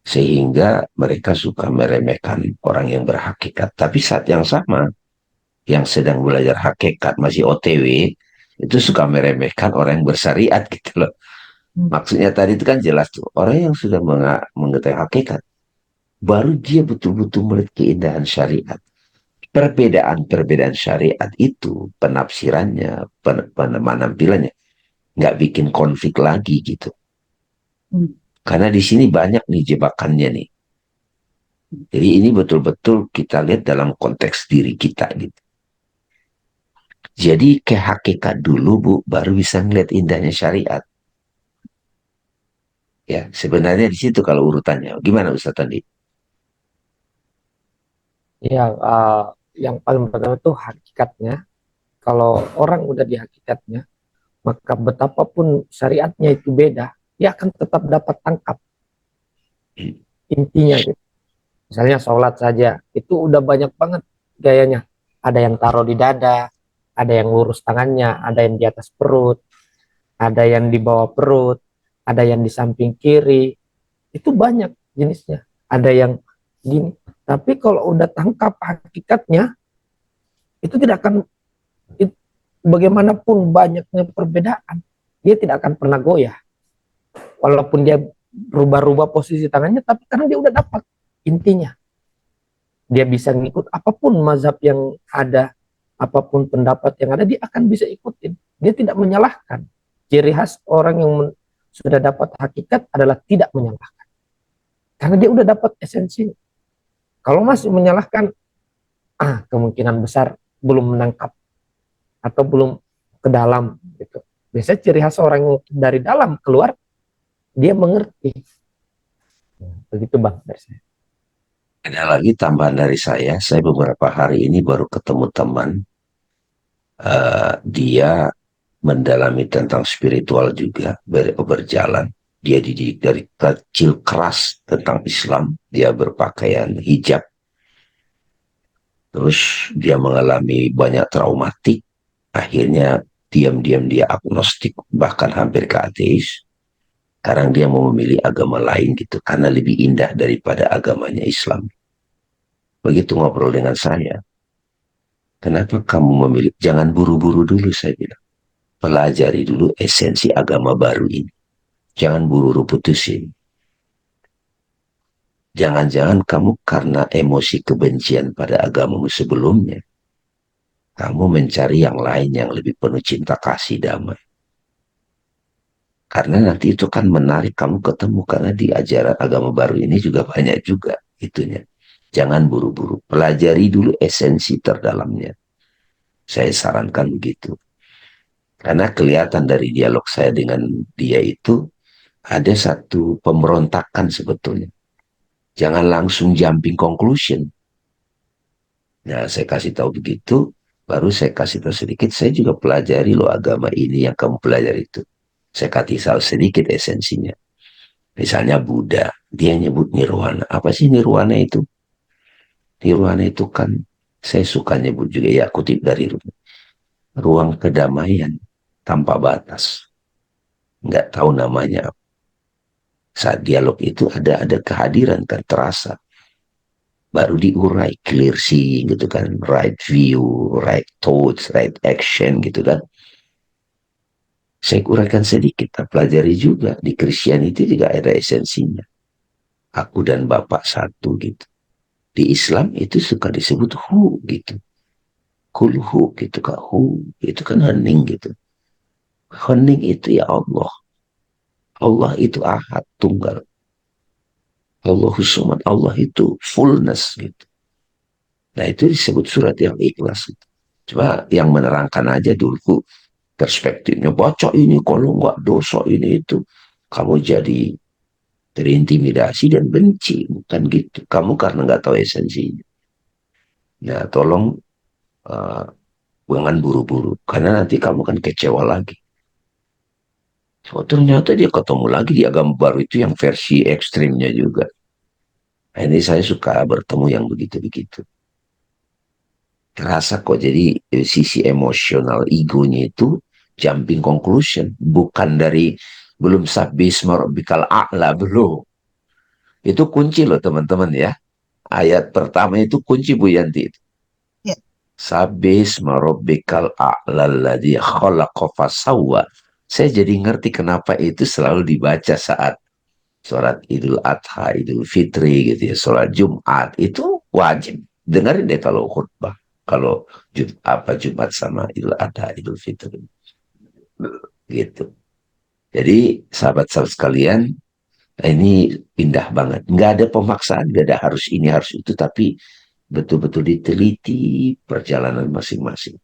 sehingga mereka suka meremehkan orang yang berhakikat. Tapi saat yang sama yang sedang belajar hakikat masih OTW itu suka meremehkan orang yang bersyariat gitu loh. Maksudnya tadi itu kan jelas tuh, orang yang sudah mengetahui hakikat baru dia betul-betul melihat keindahan syariat. Perbedaan-perbedaan syariat itu penafsirannya, penampilannya nggak bikin konflik lagi gitu. Karena di sini banyak nih jebakannya nih. Jadi ini betul-betul kita lihat dalam konteks diri kita gitu. Jadi ke hakikat dulu Bu, baru bisa ngeliat indahnya syariat. Ya, sebenarnya di situ kalau urutannya. Gimana Ustaz tadi? Ya, yang paling pertama itu hakikatnya. Kalau orang udah di hakikatnya, maka betapapun syariatnya itu beda, dia akan tetap dapat tangkap intinya gitu. Misalnya sholat saja, itu udah banyak banget gayanya. Ada yang taruh di dada, ada yang lurus tangannya, ada yang di atas perut, ada yang di bawah perut, ada yang di samping kiri. Itu banyak jenisnya. Ada yang gini. Tapi kalau udah tangkap hakikatnya, itu tidak akan, bagaimanapun banyaknya perbedaan, dia tidak akan pernah goyah. Walaupun dia rubah-rubah posisi tangannya, tapi karena dia udah dapat intinya. Dia bisa ngikut apapun mazhab yang ada, apapun pendapat yang ada, dia akan bisa ikutin. Dia tidak menyalahkan. Ciri khas orang yang sudah dapat hakikat adalah tidak menyalahkan. Karena dia udah dapat esensinya. Kalau masih menyalahkan, kemungkinan besar belum menangkap atau belum ke dalam gitu. Biasanya ciri khas orang yang dari dalam keluar, dia mengerti. Begitu Bang dari saya. Ada lagi tambahan dari saya beberapa hari ini baru ketemu teman, dia mendalami tentang spiritual juga, berjalan. Dia dididik dari kecil keras tentang Islam, dia berpakaian hijab, terus dia mengalami banyak traumatik, akhirnya diam-diam dia agnostik, bahkan hampir ke ateis. Sekarang dia mau memilih agama lain gitu, karena lebih indah daripada agamanya Islam. Begitu ngobrol dengan saya, kenapa kamu memilih? Jangan buru-buru dulu, saya bilang. pelajari dulu esensi agama baru ini. Jangan buru-buru putusin. Jangan-jangan kamu karena emosi kebencian pada agamamu sebelumnya, kamu mencari yang lain yang lebih penuh cinta kasih damai. Karena nanti itu kan menarik kamu ketemu, karena di ajaran agama baru ini juga banyak juga itunya. Jangan buru-buru, pelajari dulu esensi terdalamnya. Saya sarankan begitu. Karena kelihatan dari dialog saya dengan dia itu, ada satu pemberontakan sebetulnya. Jangan langsung jumping conclusion. Nah, saya kasih tahu begitu, baru saya kasih tahu sedikit, saya juga pelajari loh agama ini yang kamu pelajari itu. Saya kasih tahu sedikit esensinya. Misalnya Buddha, dia nyebut nirwana. Apa sih nirwana itu? Nirwana itu kan, saya suka nyebut juga, ya kutip dari ruang kedamaian tanpa batas. Nggak tahu namanya. Saat dialog itu ada kehadiran kan terasa. Baru diurai, clear seeing gitu kan, right view, right thoughts, right action gitu kan. Saya uraikan sedikit, pelajari juga. Di Christianity juga ada esensinya. Aku dan Bapak satu gitu. Di Islam itu suka disebut hu gitu. Kulhu gitu kan, hu. Itu kan hening gitu. Hening itu ya Allah. Allah itu ahad, tunggal. Allahus samad, Allah itu fullness gitu. Nah itu disebut surat yang ikhlas gitu. Coba yang menerangkan aja dulu perspektifnya. Baca ini, kalau nggak dosa ini itu. Kamu jadi terintimidasi dan benci, bukan gitu. Kamu karena nggak tahu esensinya. Nah, tolong uh, jangan buru-buru, karena nanti kamu kan kecewa lagi. Oh, ternyata dia ketemu lagi di agama baru itu yang versi ekstrimnya juga. Nah, ini saya suka bertemu yang begitu-begitu. Terasa kok, jadi sisi emosional egonya itu jumping conclusion, bukan dari belum sabbisma rabbikal a'la, belum. Itu kunci loh teman-teman ya. Ayat pertama itu kunci Bu Yanti. Ya. Sabbisma rabbikal a'la alladzi khalaqa fasawwa. Saya jadi ngerti kenapa itu selalu dibaca saat sholat Idul Adha, Idul Fitri gitu ya, sholat Jumat itu wajib dengerin deh kalau khutbah, kalau Jumat sama Idul Adha, Idul Fitri gitu. Jadi sahabat-sahabat sekalian, ini indah banget. Nggak ada pemaksaan, nggak ada harus ini harus itu, tapi betul-betul diteliti perjalanan masing-masing.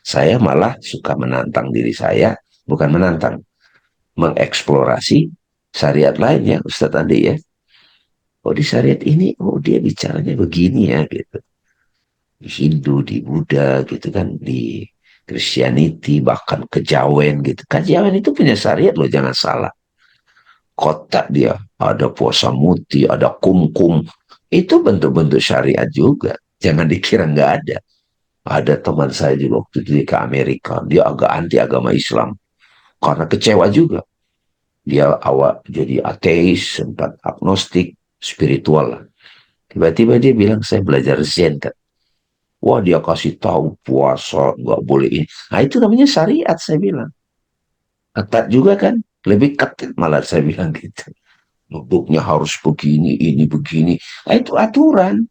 Saya malah suka menantang diri saya, bukan menantang, mengeksplorasi syariat lainnya, Ustadz Andi ya. Oh di syariat ini, oh dia bicaranya begini ya gitu. Di Hindu, di Buddha gitu kan, di Christianity, bahkan kejawen gitu. Kejawen itu punya syariat loh, jangan salah. Kotak dia, ada puasa muti, ada kumkum. Itu bentuk-bentuk syariat juga. Jangan dikira nggak ada. Ada teman saya juga waktu itu ke Amerika, dia agak anti agama Islam. Karena kecewa juga. Dia awal jadi ateis, sempat agnostik, spiritual lah. Tiba-tiba dia bilang, saya belajar Zen kan. Wah dia kasih tahu puasa nggak boleh ini. Nah itu namanya syariat saya bilang. Ketat juga kan. Lebih ketat malah saya bilang gitu. Duduknya harus begini, ini begini. Nah itu aturan.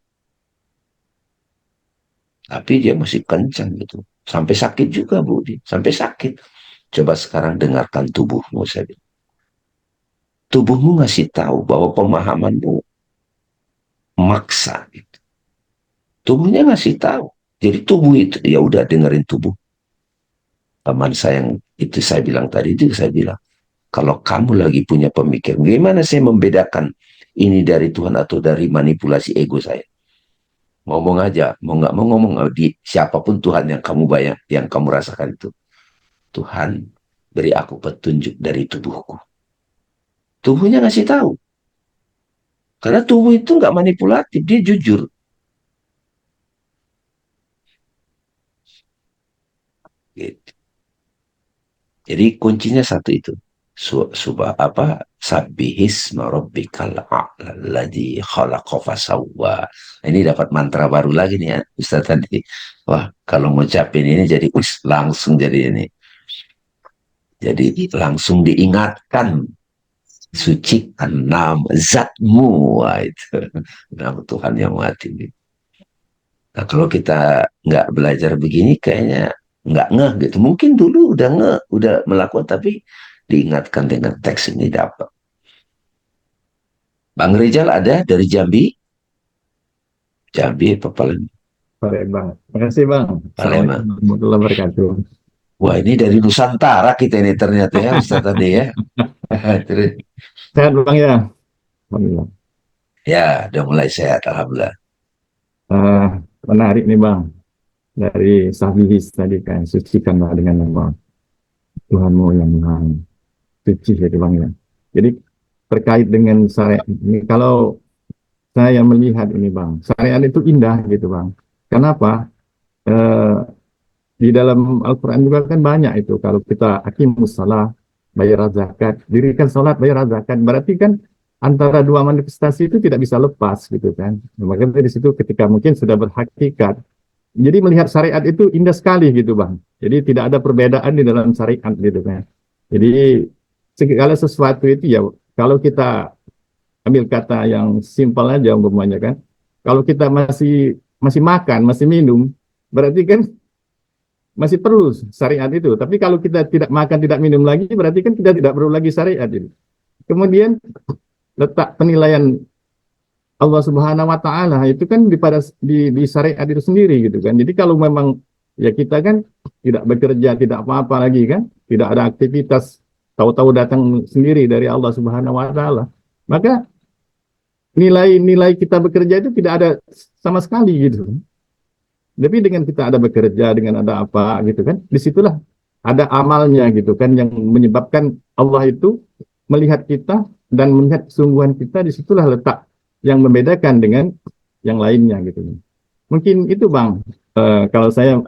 Tapi dia masih kencang gitu. Sampai sakit juga Bu. Sampai sakit. Coba sekarang dengarkan tubuhmu saya bilang. Tubuhmu ngasih tahu bahwa pemahamanmu maksa gitu. Tubuhnya ngasih tahu. Jadi tubuh itu ya udah dengerin tubuh. Teman saya yang itu saya bilang tadi itu saya bilang, kalau kamu lagi punya pemikiran, gimana saya membedakan ini dari Tuhan atau dari manipulasi ego saya? Ngomong aja, mau nggak mau ngomong di siapapun Tuhan yang kamu bayang, yang kamu rasakan itu. Tuhan beri aku petunjuk dari tubuhku. Tubuhnya ngasih tahu. Karena tubuh itu nggak manipulatif, dia jujur. Gitu. Jadi kuncinya satu itu. Subah apa? Sabbihis rabbikal a'ladzi khalaqa fasawwa. Ini dapat mantra baru lagi nih ya, Ustaz tadi. Wah, kalau ngucapin ini jadi langsung jadi ini. Jadi langsung diingatkan, sucikan nama zatmu. Wah, itu nama Tuhan yang mati. Nah, kalau kita nggak belajar begini, kayaknya nggak ngeh gitu. Mungkin dulu udah ngeh, udah melakukan, tapi diingatkan dengan teks ini dapat. Bang Rizal ada dari Jambi? Jambi apa Palembang? Palembang. Makasih Bang. Assalamualaikum Palembang. warahmatullahi wabarakatuh. Wah, ini dari Nusantara kita ini ternyata ya, Ustaz tadi ya. Terus, Sehat Bang ya? Alhamdulillah. ya, udah mulai sehat, alhamdulillah. Ah, menarik nih Bang. Dari Sahbihis tadi kan, sucikanlah dengan nama Tuhanmu yang Maha Suci itu Bang ya. Jadi terkait dengan syariat ini, kalau saya melihat ini Bang, syariat itu indah gitu Bang. Kenapa? Eh, di dalam Al-Quran juga kan banyak itu. Kalau kita aqimus shalah, bayar zakat, dirikan sholat, bayar zakat, berarti kan antara dua manifestasi itu tidak bisa lepas gitu kan. Makanya dari situ ketika mungkin sudah berhakikat, jadi melihat syariat itu indah sekali gitu Bang. Jadi tidak ada perbedaan di dalam syariat gitu kan. Jadi segala sesuatu itu ya, kalau kita ambil kata yang simpel aja umpamanya kan, kalau kita masih masih makan, masih minum, berarti kan masih perlu syariat itu. Tapi kalau kita tidak makan, tidak minum lagi, berarti kan kita tidak perlu lagi syariat itu. Kemudian letak penilaian Allah Subhanahu wa taala itu kan di syariat itu sendiri gitu kan. Jadi kalau memang ya kita kan tidak bekerja, tidak apa-apa lagi kan, tidak ada aktivitas, tahu-tahu datang sendiri dari Allah Subhanahu wa taala. Maka nilai-nilai kita bekerja itu tidak ada sama sekali gitu. Tapi dengan kita ada bekerja, dengan ada apa gitu kan, disitulah ada amalnya gitu kan yang menyebabkan Allah itu melihat kita dan melihat kesungguhan kita, disitulah letak yang membedakan dengan yang lainnya gitu. Mungkin itu Bang, kalau saya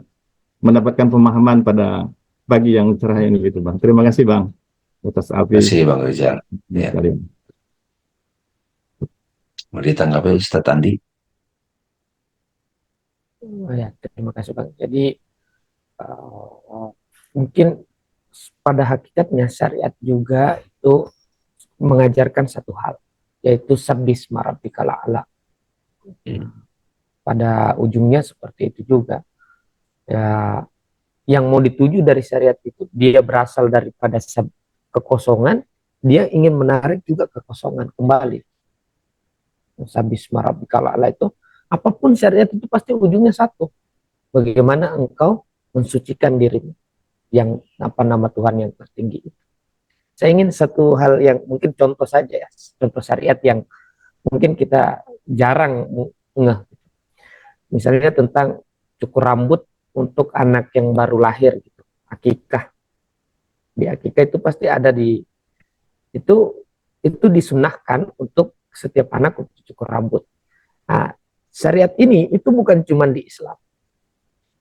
mendapatkan pemahaman pada pagi yang cerah ini gitu Bang. Terima kasih Bang atas Terima kasih api Bang Rizal. Ya. sekalian. Mau ditanggapi Ustaz Andi? Oh ya, terima kasih Bang. Jadi uh, mungkin pada hakikatnya syariat juga itu mengajarkan satu hal, yaitu sabbisma rabbikal a'la. Pada ujungnya seperti itu juga. Ya, yang mau dituju dari syariat itu dia berasal daripada kekosongan, dia ingin menarik juga kekosongan kembali. Sabbisma rabbikal a'la itu apapun syariat itu pasti ujungnya satu. Bagaimana engkau mensucikan dirimu yang apa nama Tuhan yang tertinggi itu. Saya ingin satu hal yang mungkin contoh saja ya, contoh syariat yang mungkin kita jarang ngeh. Misalnya tentang cukur rambut untuk anak yang baru lahir gitu, akikah. Di akikah itu pasti ada itu itu disunahkan untuk setiap anak untuk cukur rambut. Nah, syariat ini itu bukan cuma di Islam.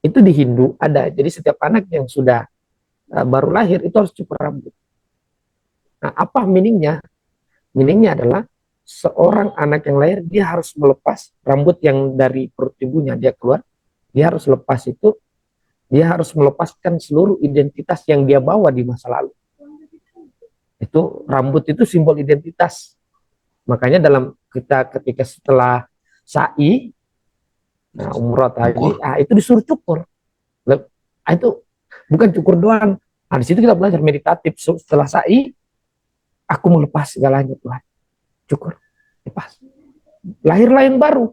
Itu di Hindu ada. Jadi setiap anak yang sudah baru lahir itu harus cukur rambut. Nah, apa meaningnya? Meaningnya adalah seorang anak yang lahir dia harus melepas rambut yang dari perut ibunya dia keluar. Dia harus lepas itu. Dia harus melepaskan seluruh identitas yang dia bawa di masa lalu. Itu rambut itu simbol identitas. Makanya dalam kita ketika setelah sa'i, nah umroh tadi, itu disuruh cukur. Itu bukan cukur doang. Nah, di situ kita belajar meditatif. Setelah sa'i, aku melepas segalanya Tuhan. Cukur, lepas. Lahirlah yang baru.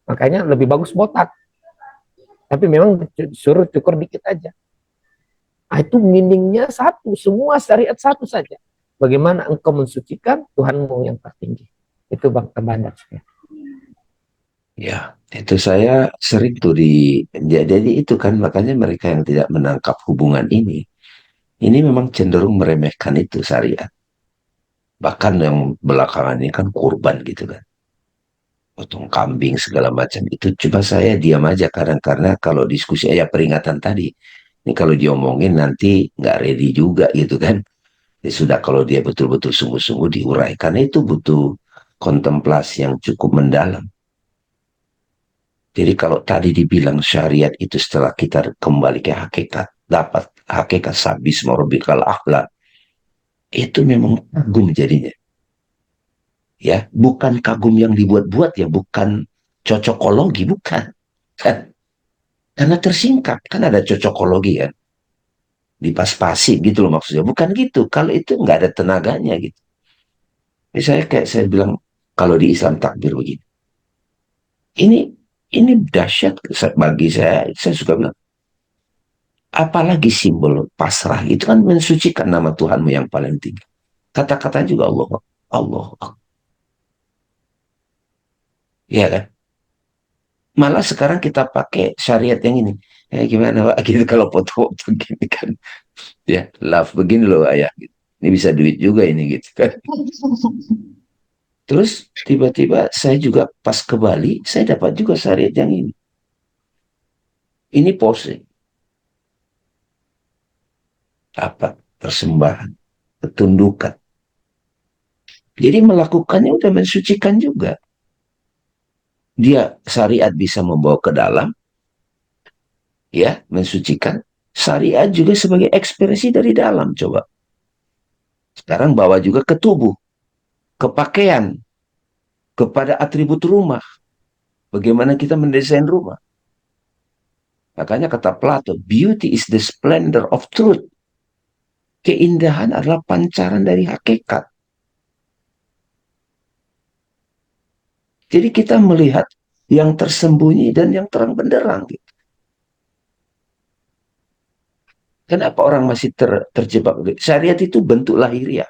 Makanya lebih bagus botak. Tapi memang suruh cukur dikit aja. Nah, itu meaningnya satu. Semua syariat satu saja. Bagaimana engkau mensucikan Tuhanmu yang tertinggi. Itu Bang tambahan dari saya. Ya, itu saya sering tuh jadi itu kan makanya mereka yang tidak menangkap hubungan ini memang cenderung meremehkan itu syariat. Bahkan yang belakangan ini kan kurban gitu kan. Potong kambing segala macam itu coba saya diam aja kadang karena kalau diskusi ya peringatan tadi ini kalau diomongin nanti nggak ready juga gitu kan. Ya sudah kalau dia betul-betul sungguh-sungguh diuraikan itu butuh kontemplasi yang cukup mendalam. Jadi kalau tadi dibilang syariat itu setelah kita kembali ke hakikat, dapat hakikat sabis morobikal akhlak, itu memang kagum jadinya. Ya, bukan kagum yang dibuat-buat ya, bukan cocokologi, bukan. Kan? Karena tersingkap, kan ada cocokologi kan, dipas-pasi gitu loh maksudnya. Bukan gitu, kalau itu nggak ada tenaganya gitu. Misalnya kayak saya bilang, kalau di Islam takbir begini, ini ini dahsyat bagi saya suka bilang, apalagi simbol pasrah itu kan mensucikan nama Tuhanmu yang paling tinggi. Kata-kata juga Allah, Allah, ya kan? Malah sekarang kita pakai syariat yang ini. Gimana Pak? Gitu kalau foto-foto gini kan. Ya, love begini loh ayah. Gitu. Ini bisa duit juga ini gitu kan. Terus tiba-tiba saya juga pas ke Bali, saya dapat juga syariat yang ini. Ini pose. Apa? Persembahan. Ketundukan. Jadi melakukannya udah mensucikan juga. Dia syariat bisa membawa ke dalam, ya, mensucikan. Syariat juga sebagai ekspresi dari dalam, coba. Sekarang bawa juga ke tubuh, ke pakaian, kepada atribut rumah. Bagaimana kita mendesain rumah. Makanya kata Plato, beauty is the splendor of truth. Keindahan adalah pancaran dari hakikat. Jadi kita melihat yang tersembunyi dan yang terang benderang. Gitu. Kenapa orang masih terjebak? Syariat itu bentuk lahiriah.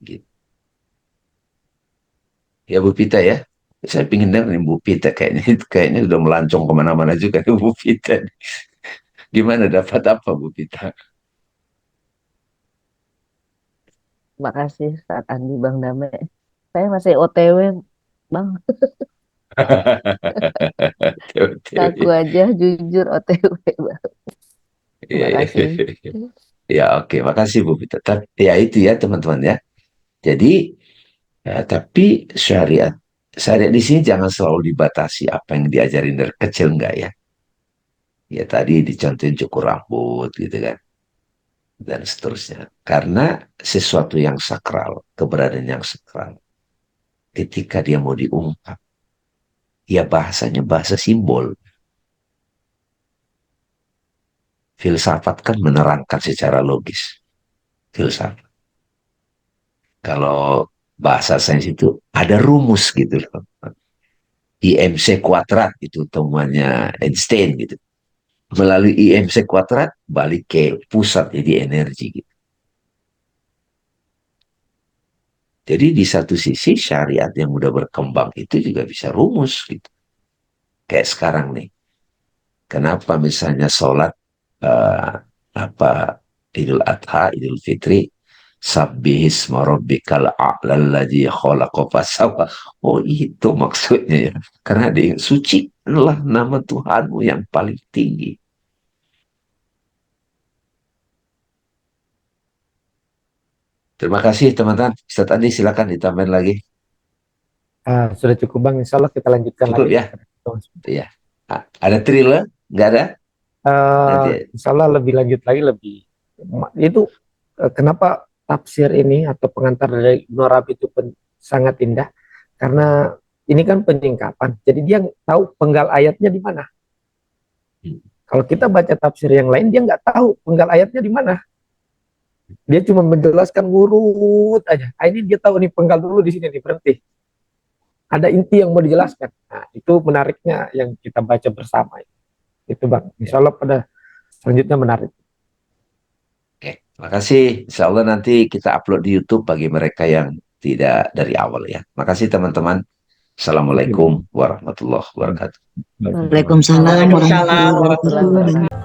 Gitu. Ya Bu Pita ya. Saya pingin dengar nih Bu Pita kayaknya sudah melancong kemana-mana juga nih Bu Pita. Gimana dapat apa Bu Pita? Makasih Ustaz Andi Bang Dame. Saya masih OTW Bang. Ngaku aja jujur OTW Bang. Terima kasih. Ya oke, makasih Bu Pita. Ya itu ya teman-teman ya. Jadi ya, tapi syariat di sini jangan selalu dibatasi apa yang diajarin dari kecil enggak ya. Ya tadi dicontohin cukur rambut gitu kan dan seterusnya. Karena sesuatu yang sakral, keberadaan yang sakral, ketika dia mau diungkap, ya bahasanya bahasa simbol. Filsafat kan menerangkan secara logis. Filsafat. Kalau bahasa sains itu ada rumus gitu loh. IMC kuadrat itu temuannya Einstein gitu. Melalui IMC kuadrat balik ke pusat jadi energi gitu. Jadi di satu sisi syariat yang udah berkembang itu juga bisa rumus gitu. Kayak sekarang nih. Kenapa misalnya sholat apa Idul Adha, Idul Fitri, Sabbihisma rabbikal a'lal ladzi khalaqa fasawwa. Oh itu maksudnya ya. Karena sucikanlah nama Tuhanmu yang paling tinggi. Terima kasih teman-teman. Ustaz Andi silakan ditambahin lagi. Sudah cukup Bang, insya Allah kita lanjutkan Cukup lagi. ya? Iya. Ada thriller? Nggak ada? Nanti. Insya Allah lebih lanjut lagi itu kenapa tafsir ini atau pengantar dari Ibnu Arabi itu sangat indah karena ini kan penyingkapan, jadi dia tahu penggal ayatnya di mana. Kalau kita baca tafsir yang lain dia nggak tahu penggal ayatnya di mana, dia cuma menjelaskan ngurut aja. Ini dia tahu nih penggal dulu di sini nih, berhenti, ada inti yang mau dijelaskan. Nah, itu menariknya yang kita baca bersama itu Bang. Insya Allah pada selanjutnya menarik. Oke, makasih. Insya Allah nanti kita upload di YouTube bagi mereka yang tidak dari awal ya. Makasih teman-teman. Assalamualaikum warahmatullahi wabarakatuh. Waalaikumsalam warahmatullahi wabarakatuh.